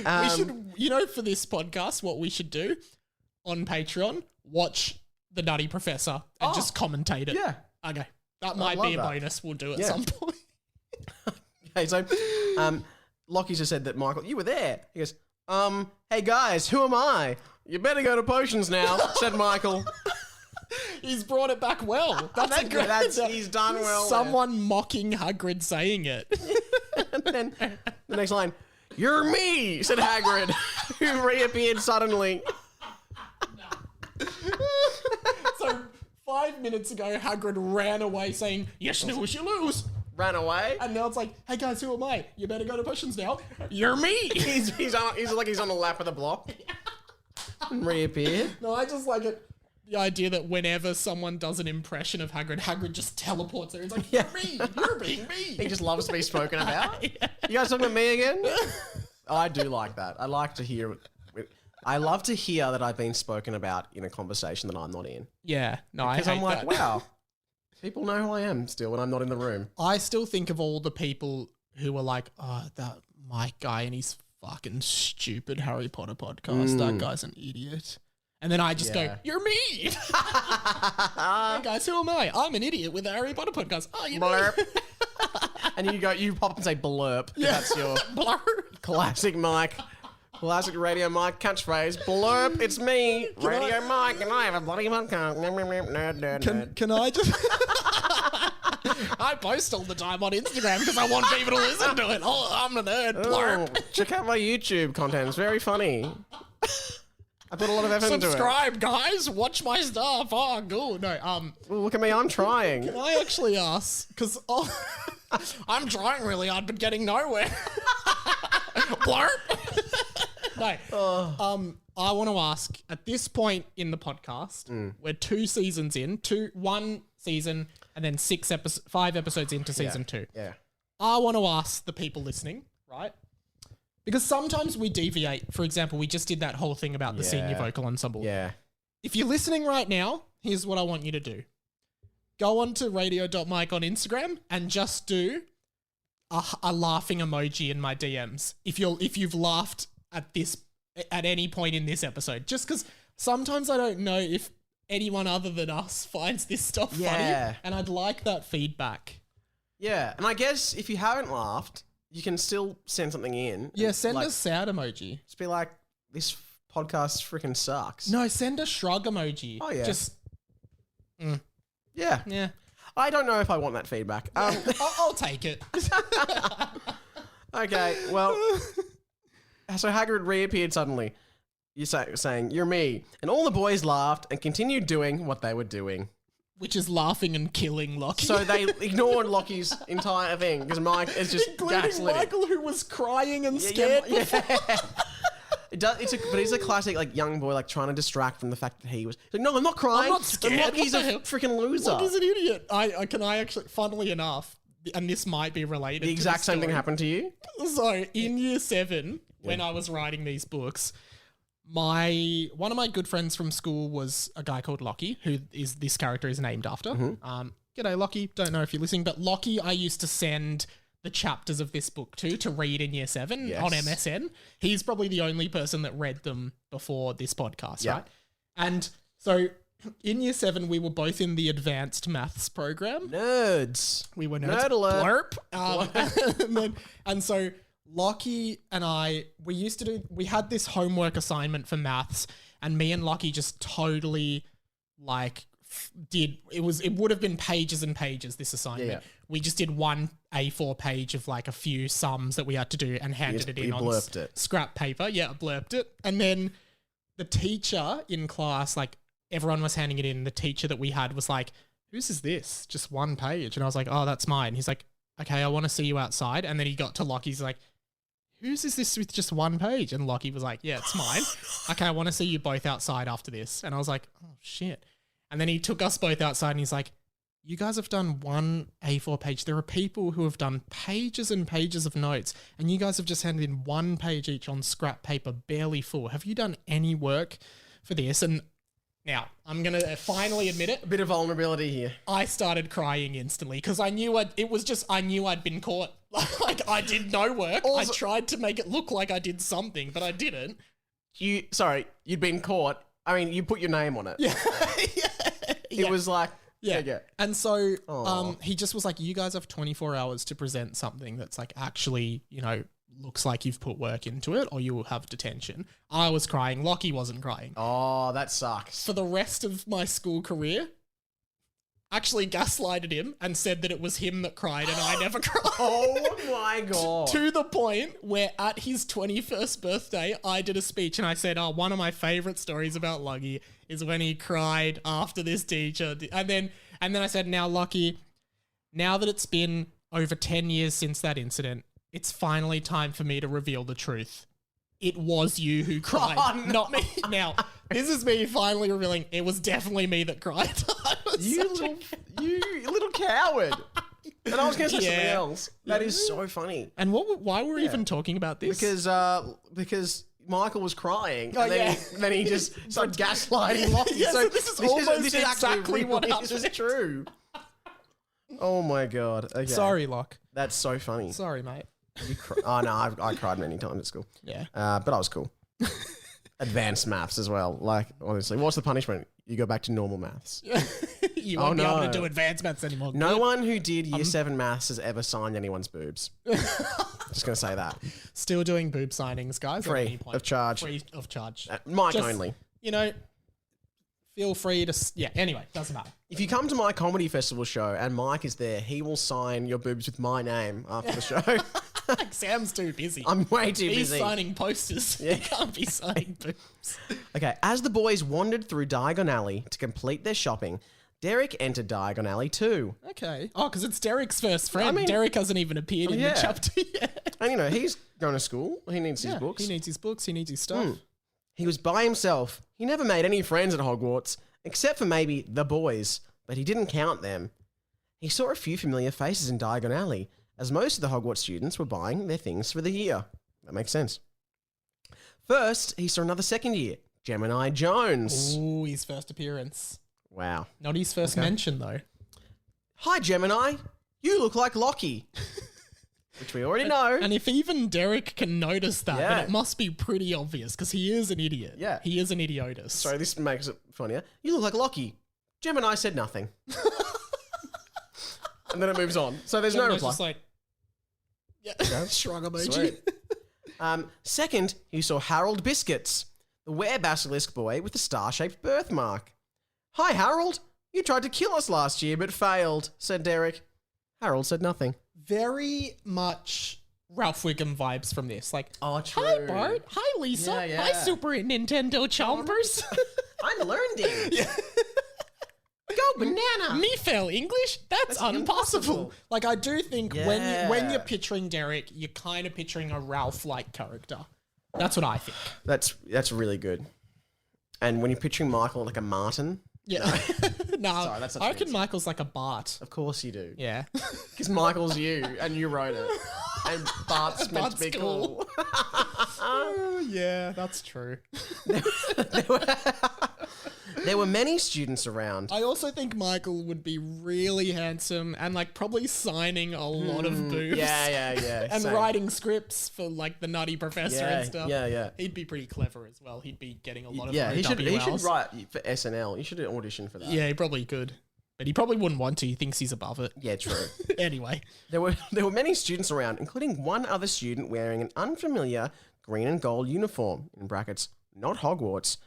We should, for this podcast, what we should do on Patreon, watch the Nutty Professor and just commentate it. Yeah. Okay. That might be a bonus. We'll do at some point. Okay, so Lockie just said that Michael, you were there. He goes, hey guys, who am I? You better go to potions now, said Michael. He's brought it back well. He's done well. Someone mocking Hagrid saying it. And then the next line, you're me, said Hagrid, who reappeared suddenly. So 5 minutes ago, Hagrid ran away saying, you snooze, you lose. Ran away. And now it's like, hey guys, who am I? You better go to potions now. You're me. He's like he's on the lap of the block. And reappeared. No, I just like it. The idea that whenever someone does an impression of Hagrid just teleports there. He's like, you're me. You're being me. He just loves to be spoken about. You guys talking about me again? I do like that. I like to hear I love to hear that I've been spoken about in a conversation that I'm not in. Yeah. No, because I'm like, wow. People know who I am still when I'm not in the room. I still think of all the people who were like, oh, that Mike guy and his fucking stupid Harry Potter podcast. That guy's an idiot. And then I just go, you're me. Hey guys, who am I? I'm an idiot with a Harry Potter podcast. Oh, you blurp. And you pop up and say blurp. Yeah. That's your blurp. Classic Mike. Classic Radio Mike catchphrase. Blurp, it's me, Radio Mike, and I have a bloody podcast. Can I just... I post all the time on Instagram because I want people to listen to it. Oh, I'm a nerd. Blurp. Check out my YouTube content. It's very funny. I put a lot of effort into it. Subscribe, guys. Watch my stuff. Oh, good. No, well, look at me. I'm trying. Can I actually ask? Because I'm trying really hard, but getting nowhere. Blurp. No. I want to ask, at this point in the podcast, we're 2 seasons in, one season, and then 5 episodes into season 2. Yeah. I want to ask the people listening, right? Because sometimes we deviate. For example, we just did that whole thing about the senior vocal ensemble. Yeah. If you're listening right now, here's what I want you to do. Go on to radio.mike on Instagram and just do a laughing emoji in my DMs. If you've laughed at any point in this episode, just because sometimes I don't know if anyone other than us finds this stuff funny, and I'd like that feedback. Yeah, and I guess if you haven't laughed, you can still send something in. Yeah, send a sad emoji. Just be like, this podcast freaking sucks. No, send a shrug emoji. Oh, yeah. Just... Yeah. Yeah. I don't know if I want that feedback. I'll take it. Okay, well, so Hagrid reappeared suddenly. You're saying, you're me. And all the boys laughed and continued doing what they were doing. Which is laughing and killing Lockie. So they ignored Lockie's entire thing because Mike is just including Michael, who was crying and scared. But he's a classic like young boy like trying to distract from the fact that he's like, no, I'm not crying. I'm not scared. And Lockie's a freaking loser. Lockie's an idiot. I actually, funnily enough, and this might be related. The exact same thing happened to you? So in year 7, when I was writing these books, one of my good friends from school was a guy called Lockie, who is this character is named after. G'day, Lockie. Don't know if you're listening, but Lockie, I used to send the chapters of this book to read in year 7 on MSN. He's probably the only person that read them before this podcast, right? And so in year 7, we were both in the advanced maths program. Nerds. We were nerds. Nerd alert. Blurp. And so Lockie and I, we had this homework assignment for maths, and me and Lockie just totally it would have been pages and pages, this assignment. Yeah. We just did one A4 page of like a few sums that we had to do and handed it in on scrap paper. Yeah, blurped it. And then the teacher in class, like everyone was handing it in. The teacher that we had was like, whose is this? Just one page. And I was like, oh, that's mine. He's like, okay, I want to see you outside. And then he got to Lockie's like, whose is this with just one page? And Lockie was like, yeah, it's mine. Okay, I want to see you both outside after this. And I was like, oh, shit. And then he took us both outside and he's like, you guys have done one A4 page. There are people who have done pages and pages of notes, and you guys have just handed in one page each on scrap paper, barely full. Have you done any work for this? And now I'm going to finally admit it. A bit of vulnerability here. I started crying instantly because I knew I'd been caught. Like I did no work. Also, I tried to make it look like I did something, but I didn't. You'd been caught. I mean, you put your name on it. Yeah. It was like, yeah. And so he just was like, you guys have 24 hours to present something that's like actually, looks like you've put work into it, or you will have detention. I was crying. Lockie wasn't crying. Oh, that sucks. For the rest of my school career, actually gaslighted him and said that it was him that cried and I never cried. Oh my God. To the point where at his 21st birthday, I did a speech and I said, one of my favorite stories about Lockie is when he cried after this teacher. And then I said, now Lockie, now that it's been over 10 years since that incident, it's finally time for me to reveal the truth. It was you who cried, not me. Now, this is me finally revealing it was definitely me that cried. You little coward. And I was going to say something else. That is so funny. And why were we even talking about this? Because Michael was crying, and then he just started gaslighting Lockie. Yeah, so this is almost exactly what happened. This is true. Oh my God. Okay. Sorry, Locke. That's so funny. Sorry, mate. Oh no, I cried many times at school. Yeah. But I was cool. Advanced maths as well. Like, honestly, what's the punishment? You go back to normal maths. You won't be able to do advanced maths anymore. No one who did year 7 maths has ever signed anyone's boobs. Just going to say that. Still doing boob signings, guys. Free of charge. Free of charge. Mike only. Feel free to... Yeah, anyway, doesn't matter. If you come to my comedy festival show and Mike is there, he will sign your boobs with my name after the show. Sam's too busy. I'm way too busy. He's signing posters. Yeah. He can't be signing boobs. Okay, as the boys wandered through Diagon Alley to complete their shopping, Derrick entered Diagon Alley too. Okay. Oh, because it's Derrick's first friend. I mean, Derrick hasn't even appeared in the chapter yet. And he's going to school. He needs his books. He needs his books. He needs his stuff. He was by himself. He never made any friends at Hogwarts, except for maybe the boys, but he didn't count them. He saw a few familiar faces in Diagon Alley, as most of the Hogwarts students were buying their things for the year. That makes sense. First, he saw another second year, Gemini Jones. Ooh, his first appearance. Wow. Not his first mention, though. Hi, Gemini. You look like Lockie. Which we already know. And if even Derrick can notice that, Yeah. then it must be pretty obvious, because he is an idiot. Yeah. He is an idiotus. Sorry, this makes it funnier. You look like Lockie. Gemini said nothing. And then it moves on. So there's no Gemini's reply. just like, yeah, shrug emoji. Sweet. Second, he saw Harold Biscuits, the were-basilisk boy with the star-shaped birthmark. Hi, Harold. You tried to kill us last year, but failed, said Derrick. Harold said nothing. Very much Ralph Wiggum vibes from this. Like, Oh, true. hi, Bart. Hi, Lisa. Yeah, yeah. Hi, Super Nintendo Chompers. I'm learning. Go banana. Me fail English? That's impossible. impossible. Like, I do think when Yeah. you're picturing Derrick, you're kind of picturing a Ralph-like character. That's what I think. That's really good. And when you're picturing Michael like a Martin, Yeah. No, Sorry, that's such I an reckon insult. Michael's like a Bart. of course you do. Yeah. Because Michael's you, and you wrote it. And Bart's meant to Bart's be cool. Yeah, that's true. There were many students around. I also think Michael would be really handsome and like probably signing a lot of boobs. Yeah. And same. writing scripts for like the Nutty Professor and stuff. Yeah. He'd be pretty clever as well. He'd be getting a lot of Yeah, he should OWLs. write for SNL. You should audition for that. Yeah, he probably could. But he probably wouldn't want to. He thinks he's above it. Yeah, true. Anyway. There were many students around, including one other student wearing an unfamiliar green and gold uniform, in brackets, not Hogwarts,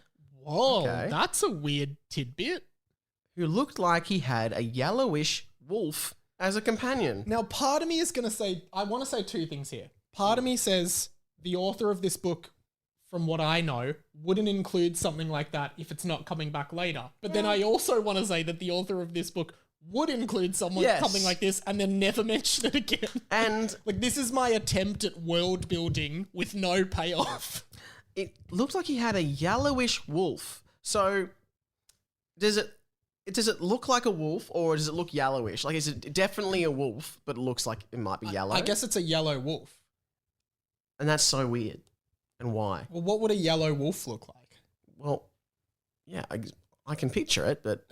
Whoa, Okay. that's a weird tidbit. who looked like he had a yellowish wolf as a companion. Now, part of me is going to say, I want to say two things here. Part of me says the author of this book, from what I know, wouldn't include something like that if it's not coming back later. But then I also want to say that the author of this book would include something like this and then never mention it again. And Like, this is my attempt at world building with no payoff. it looked like he had a yellowish wolf. So does it look like a wolf, or does it look yellowish? Like, is it definitely a wolf, but it looks like it might be yellow? I guess it's a yellow wolf. And that's so weird. And why? Well, what would a yellow wolf look like? Well, yeah, I can picture it, but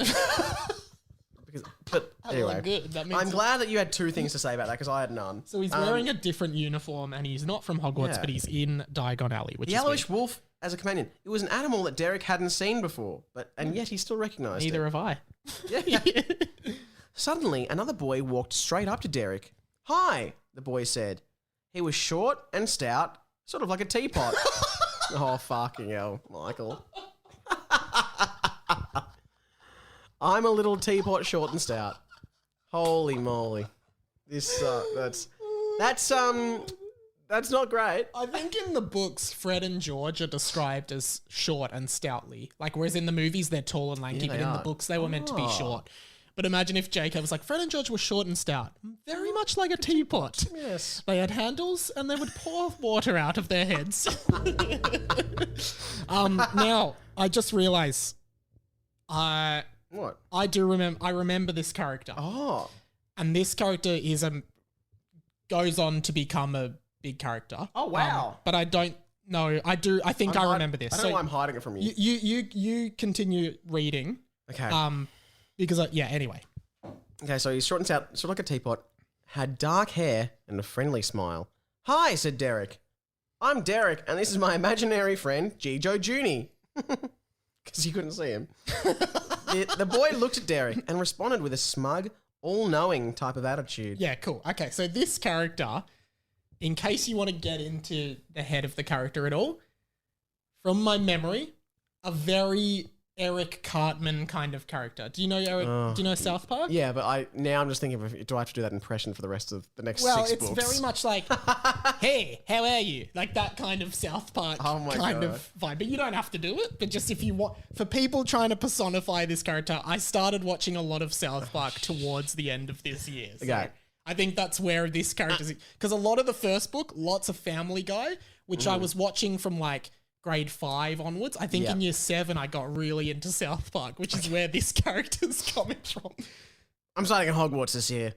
anyway, Good. That means I'm glad that you had two things to say about that, because I had none. So he's wearing a different uniform, and he's not from Hogwarts, Yeah. but he's in Diagon Alley, which The is yellowish wolf as a companion. It was an animal that Derrick hadn't seen before, and yet he still recognised neither it. have I. Yeah. Suddenly, another boy walked straight up to Derrick. Hi, the boy said. He was short and stout, sort of like a teapot. Oh, fucking hell, Michael. I'm a little teapot, short and stout. Holy moly. That's not great. I think in the books, Fred and George are described as short and stoutly. Like, whereas in the movies, they're tall and lanky, Yeah, but they in the are. books, they were meant to be Oh. short. But imagine if Jacob was like, Fred and George were short and stout. Very much like a teapot. Yes. They had handles and they would pour water out of their heads. Now, I just realized What? I remember this character. Oh. And this character is goes on to become a big character. Oh, wow. But I don't know. I think I remember this. I don't know why I'm hiding it from you. You continue reading. Okay. Because anyway. Okay, so he's short and stout, sort of like a teapot, had dark hair and a friendly smile. Hi, said Derrick. I'm Derrick, and this is my imaginary friend, G-Joe Junie. Because you couldn't see him. The boy looked at Derrick and responded with a smug, all-knowing type of attitude. Yeah, cool. Okay, so this character, in case you want to get into the head of the character at all, from my memory, a very Eric Cartman kind of character. Do you know Eric? Do you know South Park? Yeah, but I'm just thinking, do I have to do that impression for the rest of the next Well, 6 it's books? very much like, hey, how are you? Like that kind of South Park Oh my kind God. of vibe. But you don't have to do it. But just if you want, for people trying to personify this character, I started watching a lot of South Park towards the end of this year. So Okay. I think that's where this character's, because a lot of the first book, lots of Family Guy, which I was watching from like grade 5 onwards. I think Yeah. in year 7, I got really into South Park, which is where this character's coming from. I'm starting at Hogwarts this year.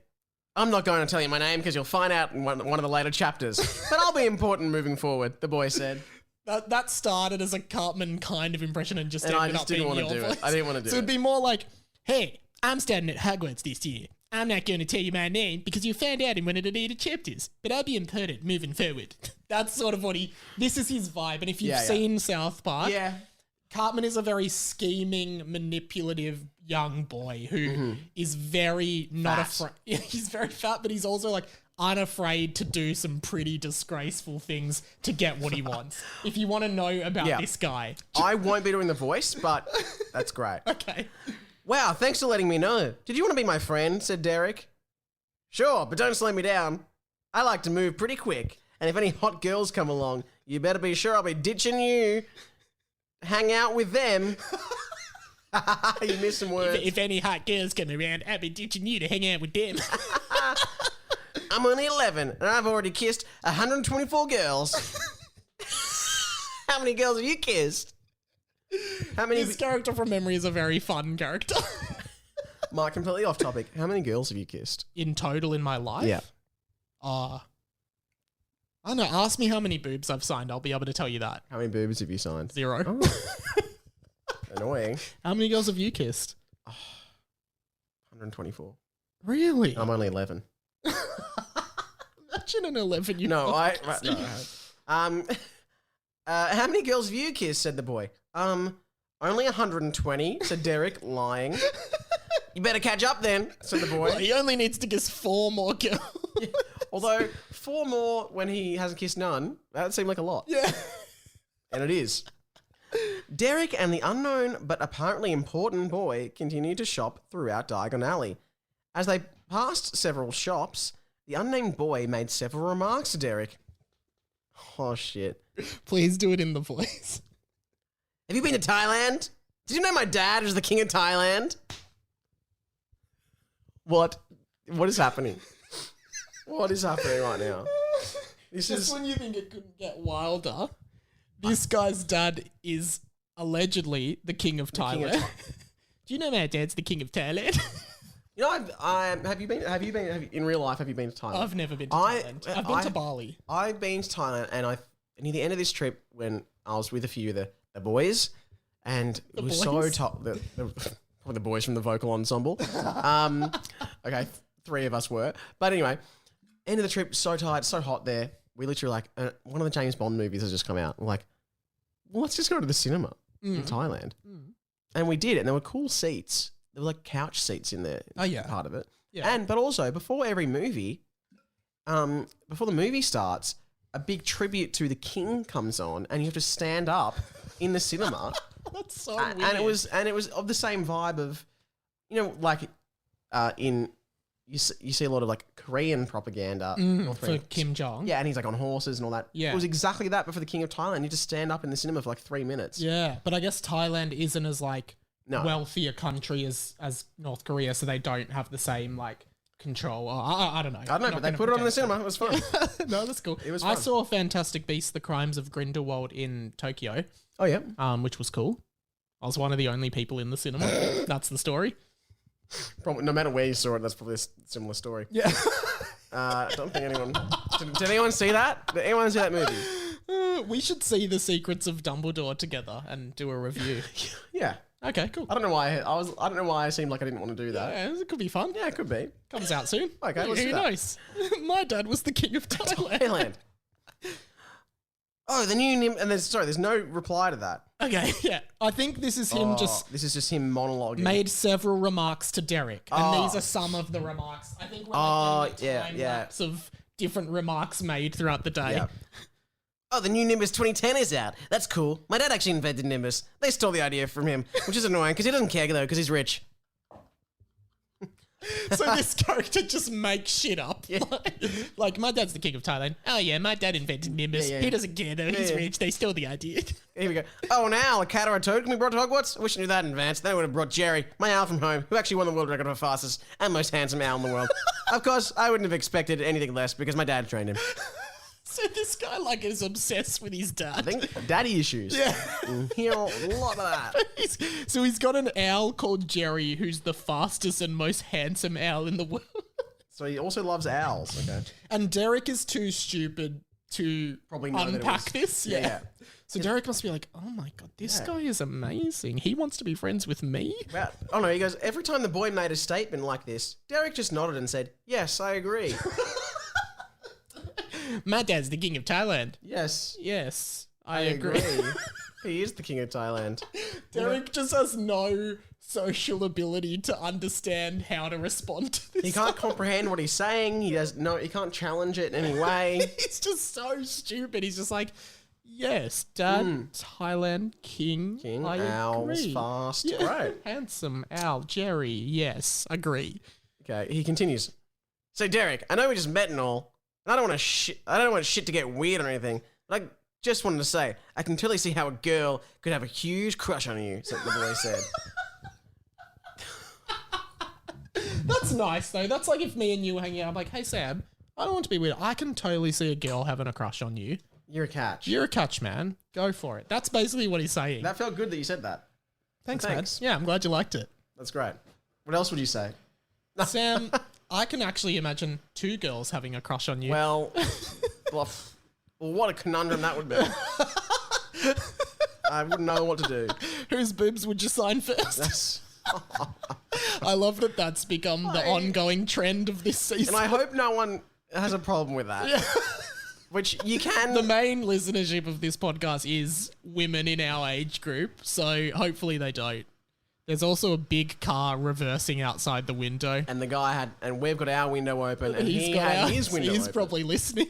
I'm not going to tell you my name because you'll find out in one of the later chapters. But I'll be important moving forward, the boy said. That started as a Cartman kind of impression and just ended up being your voice. I didn't want to do it. So it'd be more like, hey, I'm starting at Hogwarts this year. I'm not going to tell you my name because you found out in one of the later chapters, but I'll be important moving forward. That's sort of what this is his vibe. And if you've seen South Park, Cartman is a very scheming, manipulative young boy who is very not afraid. He's very fat, but he's also like unafraid to do some pretty disgraceful things to get what he wants. If you want to know about this guy. I won't be doing the voice, but that's great. Okay. Wow, thanks for letting me know. Did you want to be my friend? Said Derrick. Sure, but don't slow me down. I like to move pretty quick, and if any hot girls come along, you better be sure I'll be ditching you. Hang out with them. You missed some words. If any hot girls come around, I'll be ditching you to hang out with them. I'm only 11, and I've already kissed 124 girls. How many girls have you kissed? How many? This character from memory is a very fun character. Mark, completely off topic. How many girls have you kissed? In total in my life? Yeah. I don't know. Ask me how many boobs I've signed. I'll be able to tell you that. How many boobs have you signed? 0. Oh. Annoying. How many girls have you kissed? 124. Really? I'm only 11. Imagine an 11-year-old. No, how many girls have you kissed? Said the boy. Only 120, said Derrick, lying. You better catch up then, said the boy. Well, he only needs to kiss 4 more girls. Yeah. Although 4 more when he hasn't kissed none, that seemed like a lot. Yeah. And it is. Derrick and the unknown but apparently important boy continued to shop throughout Diagon Alley. As they passed several shops, the unnamed boy made several remarks to Derrick. Oh, shit. Please do it in the voice. Have you been to Thailand? Did you know my dad was the king of Thailand? What? What is happening? What is happening right now? This Just is... when you think it couldn't get wilder, this guy's dad is allegedly the king of Thailand. Do you know my dad's the king of Thailand? You know, have you been in real life? Have you been to Thailand? I've never been to Thailand. I've been to Bali. I've been to Thailand, and near the end of this trip, when I was with a few of the boys, and it was so tough. The boys from the vocal ensemble. Okay, 3 of us were, but anyway, end of the trip, so tired, so hot there. We literally one of the James Bond movies has just come out. We're like, well, let's just go to the cinema in Thailand, and we did it. And there were cool seats. There were like couch seats in there. Oh yeah, part of it. Yeah, but also before every movie, before the movie starts, a big tribute to the king comes on, and you have to stand up in the cinema. That's so weird. And it was of the same vibe of, you know, like you see a lot of like Korean propaganda for Kim Jong. Yeah, and he's like on horses and all that. Yeah, it was exactly that, but for the king of Thailand, you just stand up in the cinema for like 3 minutes. Yeah, but I guess Thailand isn't as like wealthier country as North Korea, so they don't have the same like control. I don't know. I don't know, but they put it on in the cinema. It was fun. No, that's cool. It was fun. I saw Fantastic Beasts: The Crimes of Grindelwald in Tokyo. Oh yeah, which was cool. I was one of the only people in the cinema. That's the story. Probably, no matter where you saw it, that's probably a similar story. Yeah. I don't think anyone... Did anyone see that? Did anyone see that movie? We should see The Secrets of Dumbledore together and do a review. Yeah. Okay, cool. I don't know why I don't know why I seemed like I didn't want to do that. Yeah, it could be fun. Yeah, it could be. Comes out soon. Okay, let's do that. Who knows? My dad was the king of Thailand. Oh, the new and there's no reply to that. Okay, yeah. I think this is him This is just him monologuing. Made several remarks to Derrick, and these are some of the remarks. I think we're like time lapse of different remarks made throughout the day. Yeah. Oh, the new Nimbus 2010 is out. That's cool. My dad actually invented Nimbus. They stole the idea from him, which is annoying because he doesn't care though because he's rich. So this character just makes shit up. Yeah. Like, my dad's the king of Thailand. Oh yeah, my dad invented Nimbus. Yeah. He doesn't care though. He's rich. They stole the idea. Here we go. Oh, now a cat or a toad can be brought to Hogwarts? I wish I knew that in advance. Then I would have brought Jerry, my owl from home, who actually won the world record for fastest and most handsome owl in the world. Of course, I wouldn't have expected anything less because my dad trained him. So this guy like is obsessed with his dad. I think daddy issues. Yeah. Hear a lot of that. So he's got an owl called Jerry, who's the fastest and most handsome owl in the world. So he also loves owls. Okay. And Derrick is too stupid to Probably know that it unpack was- this. Yeah. So Derrick must be like, oh my God, this Yeah. guy is amazing. He wants to be friends with me. Well, oh no, he goes, every time the boy made a statement like this, Derrick just nodded and said, yes, I agree. My dad's the king of Thailand. Yes, Yes, I agree. He is the king of Thailand. Derrick just has no social ability to understand how to respond to this. He can't comprehend what he's saying. He can't challenge it in any way. He's just so stupid. He's just like, yes, Dad, Thailand, king, I owls, agree. fast. Yeah. Right. Handsome, owl, Jerry, yes, agree. Okay, he continues. So Derrick, I know we just met and all, and I don't want shit to get weird or anything, but I just wanted to say, I can totally see how a girl could have a huge crush on you, the boy said. That's nice, though. That's like if me and you were hanging out, I'm like, hey, Sam, I don't want to be weird. I can totally see a girl having a crush on you. You're a catch. You're a catch, man. Go for it. That's basically what he's saying. That felt good that you said that. Thanks, thanks. man. Yeah, I'm glad you liked it. That's great. What else would you say? Sam, I can actually imagine two girls having a crush on you. Well, what a conundrum that would be. I wouldn't know what to do. Whose boobs would you sign first? That's, I love that that's become the ongoing trend of this season. and I hope no one has a problem with that. Which you can. The main listenership of this podcast is women in our age group, so hopefully they don't. There's also a big car reversing outside the window. And the guy and we've got our window open, and he had ours. his window He's open. probably listening.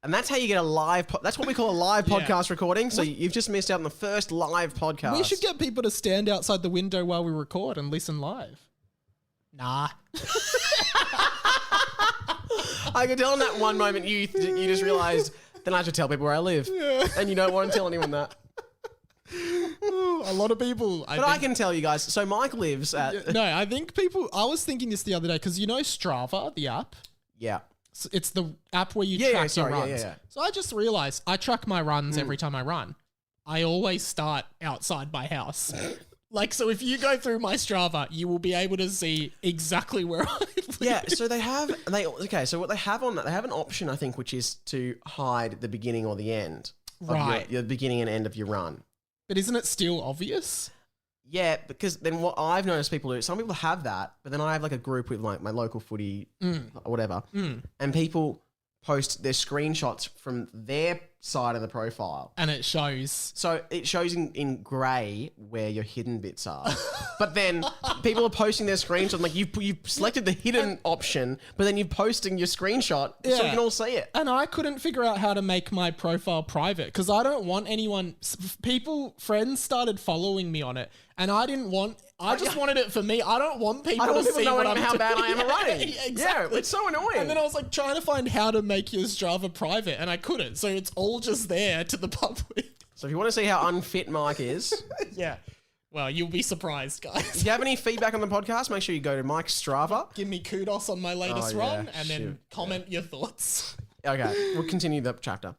And that's how you get a live. That's what we call a live podcast recording. So you've just missed out on the first live podcast. We should get people to stand outside the window while we record and listen live. Nah. I could tell in that one moment you just realised. Then I should tell people where I live, and you don't want to tell anyone that. A lot of people. I can tell you guys. So Mike lives at. No, I think people. I was thinking this the other day because you know Strava, the app. Yeah. It's the app where you Yeah, track sorry, your yeah, runs. yeah. So I just realized I track my runs every time I run. I always start outside my house. Like, so if you go through my Strava, you will be able to see exactly where I live. Yeah, so so what they have on that, they have an option, I think, which is to hide the beginning or the end. Of Right. your beginning and end of your run. But isn't it still obvious? Yeah, because then what I've noticed people do, some people have that, but then I have like a group with like my local footy or whatever, and people post their screenshots from their side of the profile. And it shows. So it shows in grey where your hidden bits are. But then people are posting their screenshots, like you've selected the hidden option, but then you're posting your screenshot so we can all see it. And I couldn't figure out how to make my profile private because I don't want anyone, friends started following me on it and I didn't want, I just wanted it for me. I don't want people to see what I'm how doing. bad I am at running. Yeah, exactly. Yeah, it's so annoying. And then I was like trying to find how to make your Strava private and I couldn't. So it's all just there to the public. So if you want to see how unfit Mike is, Yeah. Well, you'll be surprised, guys. if you have any feedback on the podcast, make sure you go to Mike's Strava. Give me kudos on my latest Oh, yeah, run and then shoot. comment your thoughts. Okay, we'll continue the chapter.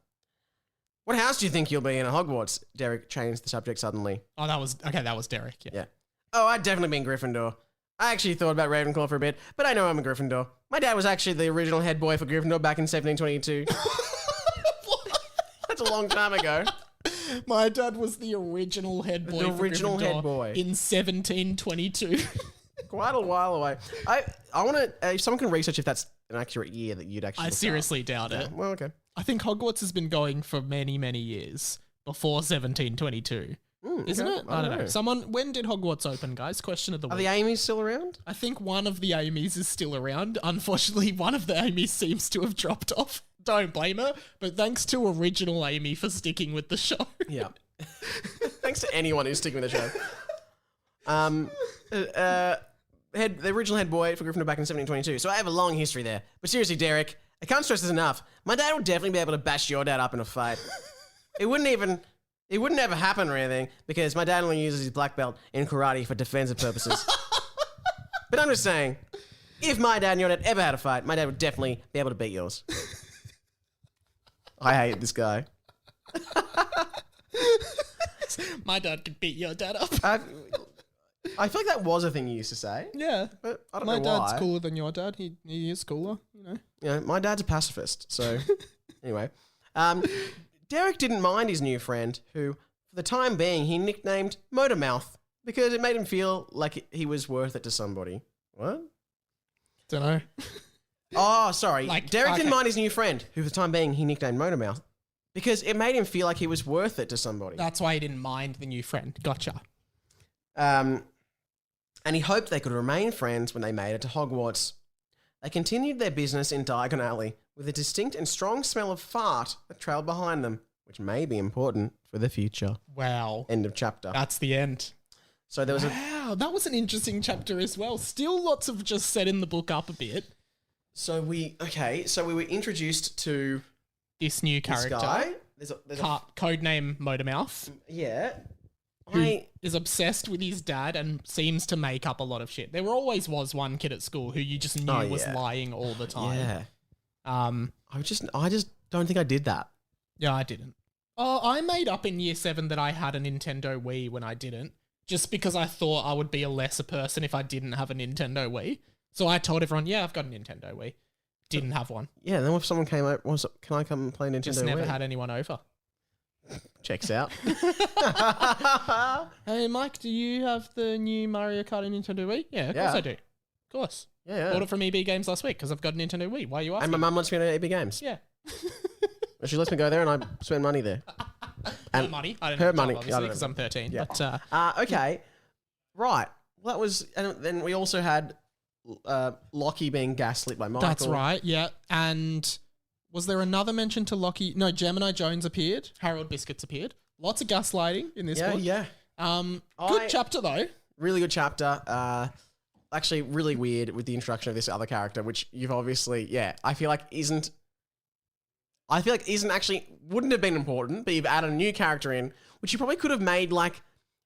What house do you think you'll be in at Hogwarts? Derrick changed the subject suddenly. Oh, that was Derrick. Yeah. Yeah. Oh, I'd definitely be in Gryffindor. I actually thought about Ravenclaw for a bit, but I know I'm a Gryffindor. My dad was actually the original head boy for Gryffindor back in 1722. That's a long time ago. My dad was the original head boy. The original for Gryffindor head boy. in 1722. Quite a while away. I want to. If someone can research if that's an accurate year that you'd actually. I look seriously doubt up. it. Yeah, well, okay. I think Hogwarts has been going for many, many years before 1722. Isn't okay. it? I don't know. When did Hogwarts open, guys? Question of the Are week. the Amy's still around? I think one of the Amy's is still around. Unfortunately, one of the Amy's seems to have dropped off. Don't blame her, but thanks to original Amy for sticking with the show. Yeah. Thanks to anyone who's sticking with the show. The original head boy for Gryffindor back in 1722. So I have a long history there. But seriously, Derrick, I can't stress this enough. My dad would definitely be able to bash your dad up in a fight. It wouldn't ever happen or anything because my dad only uses his black belt in karate for defensive purposes. But I'm just saying, if my dad and your dad ever had a fight, my dad would definitely be able to beat yours. I hate this guy. My dad could beat your dad up. I feel like that was a thing you used to say. Yeah. But I don't My know why. dad's cooler than your dad. He is cooler, My dad's a pacifist. So, anyway. Derrick didn't mind his new friend, who, for the time being, he nicknamed Motormouth because it made him feel like he was worth it to somebody. What? Don't know. Oh, sorry. Derrick didn't okay. mind his new friend, who, for the time being, he nicknamed Motormouth because it made him feel like he was worth it to somebody. That's why he didn't mind the new friend. Gotcha. And he hoped they could remain friends when they made it to Hogwarts. They continued their business in Diagon Alley with a distinct and strong smell of fart that trailed behind them, which may be important for the future. Wow. End of chapter. That's the end. So there was Wow, that was an interesting chapter as well. Still lots of just setting the book up a bit. So we were introduced to This new this character. guy. There's a Codename Motormouth. yeah. Who is obsessed with his dad and seems to make up a lot of shit. There always was one kid at school who you just knew was lying all the time. Yeah. I just don't think I did that. Yeah, I didn't. Oh, I made up in year 7 that I had a Nintendo Wii when I didn't, just because I thought I would be a lesser person if I didn't have a Nintendo Wii. So I told everyone, yeah, I've got a Nintendo Wii. Didn't have one. Yeah, then if someone came over, can I come and play Nintendo Just never Wii? had anyone over. Checks out. Hey, Mike, do you have the new Mario Kart and Nintendo Wii? Yeah, of course I do. Of course. Yeah. Bought it from EB Games last week because I've got a Nintendo Wii. Why are you asking? And my mum lets me go to EB Games. Yeah. She lets me go there and I spend money there. And money. I don't her have a job, money, obviously, I don't because know. I'm 13. Yeah. But, Okay. Right. Well, that was... And then we also had Lockie being gaslit by Michael. that's right, yeah. And was there another mention to Lockie? No, Gemini Jones appeared. Harold Biscuits appeared. Lots of gaslighting in this book. Yeah. Good chapter, though. Really good chapter. Actually, really weird with the introduction of this other character, which you've obviously... Yeah, I feel like isn't actually... Wouldn't have been important, but you've added a new character in, which you probably could have made, like,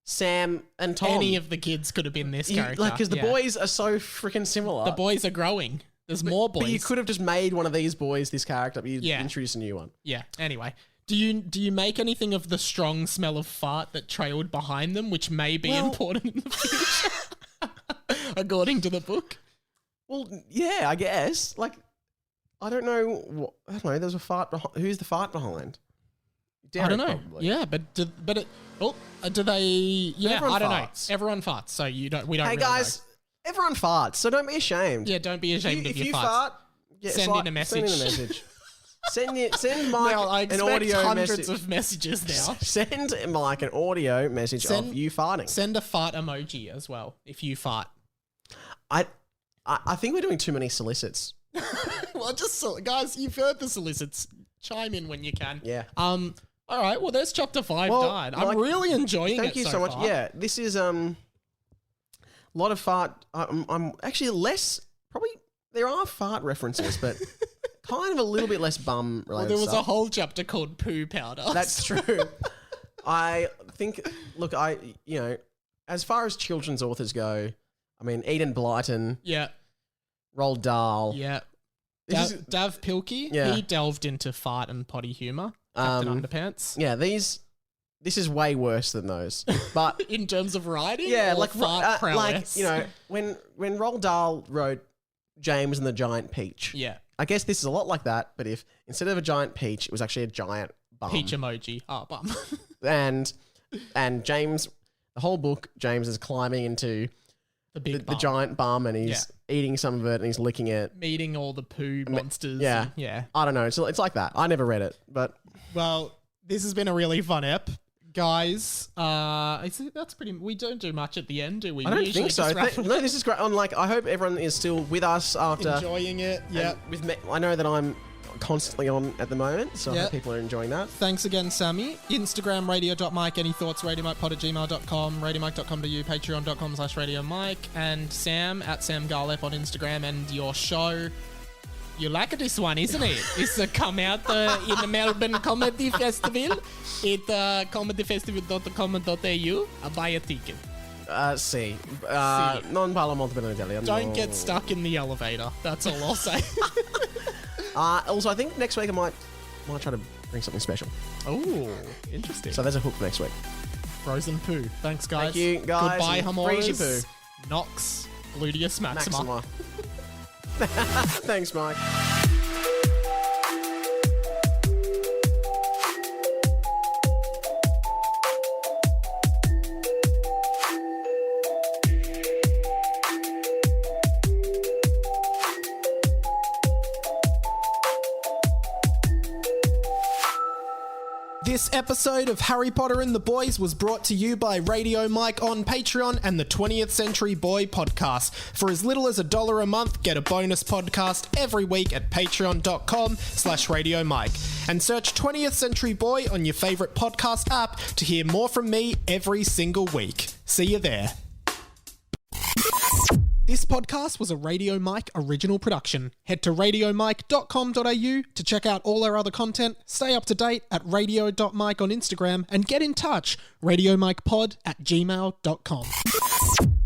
Sam and Tom. Any of the kids could have been this character. Because the boys are so freaking similar. The boys are growing. There's more boys. But you could have just made one of these boys this character, but you introduced a new one. Yeah, anyway. Do you make anything of the strong smell of fart that trailed behind them, which may be important in the future? According to the book. Well, yeah, I guess. Like, I don't know. There's a fart behind. Who's the fart behind? Derrick, I don't know. probably. Yeah, but do they? Yeah, Everyone I don't farts. know. Everyone farts, so we don't. Hey really guys, everyone farts, so don't be ashamed. know. Yeah, don't be ashamed of If your you farts. fart, Send in a message. Send in a message. Send Mike Now, I an expect audio hundreds message. of messages now. Send Mike an audio message of you farting. Send a fart emoji as well if you fart. I think we're doing too many solicits. Well, guys, you've heard the solicits. Chime in when you can. Yeah. All right. Well, there's chapter 5 done. I'm Mike, really enjoying it. Thank you so much. far. Yeah, this is a lot of fart. I'm actually less probably. There are fart references, but kind of a little bit less bum Well, related. there was a stuff. whole chapter called poo powder. That's true. I think. Look, as far as children's authors go, I mean, Eden Blyton, yeah. Roald Dahl. Yeah. This is- Dav Pilkey, Yeah. he delved into fart and potty humour. Captain Underpants. Yeah, this is way worse than those. But In terms of writing? yeah, or like fart prowess? when Roald Dahl wrote James and the Giant Peach. Yeah. I guess this is a lot like that, but if instead of a giant peach, it was actually a giant bum. Peach emoji. Oh, bum. And James, the whole book, James is climbing into The big the bum. giant bum and he's eating some of it and he's licking it. Meeting all the poo monsters. yeah. and- yeah. I don't know. So it's like that. I never read it, but Well, this has been a really fun ep. Guys, that's pretty... We don't do much at the end, do we? I We don't usually think so. just wrap it No, this is great. I hope everyone is still with us after. enjoying it. Yeah. and with me, I know that I'm constantly on at the moment, so I Yep. hope people are enjoying that. Thanks again, Sammy. Instagram, radio.mike. Any thoughts, radiomikepod@gmail.com, radiomike.com.au, patreon.com/radiomike. And Sam, at Sam Garlepp on Instagram. And your show... You like this one, isn't it? It's come out in the Melbourne Comedy Festival at comedyfestival.com.au. Buy a ticket. Non parlo molto bene l'italiano. Don't get stuck in the elevator. That's all I'll say. Also, I think next week I might try to bring something special. Oh, interesting. So there's a hook next week. Frozen poo. Thanks, guys. Thank you, guys. Goodbye, and freeze your Hamoras. Nox, Gluteus Maxima. Thanks, Mike. This episode of Harry Potter and the Boys was brought to you by Radio Mike on Patreon and the 20th Century Boy podcast. For as little as $1 a month, get a bonus podcast every week at patreon.com/Radio Mike. And search 20th Century Boy on your favorite podcast app to hear more from me every single week. See you there. This podcast was a Radio Mike original production. Head to radiomike.com.au to check out all our other content, stay up to date at radio.mike on Instagram, and get in touch, radiomikepod@gmail.com.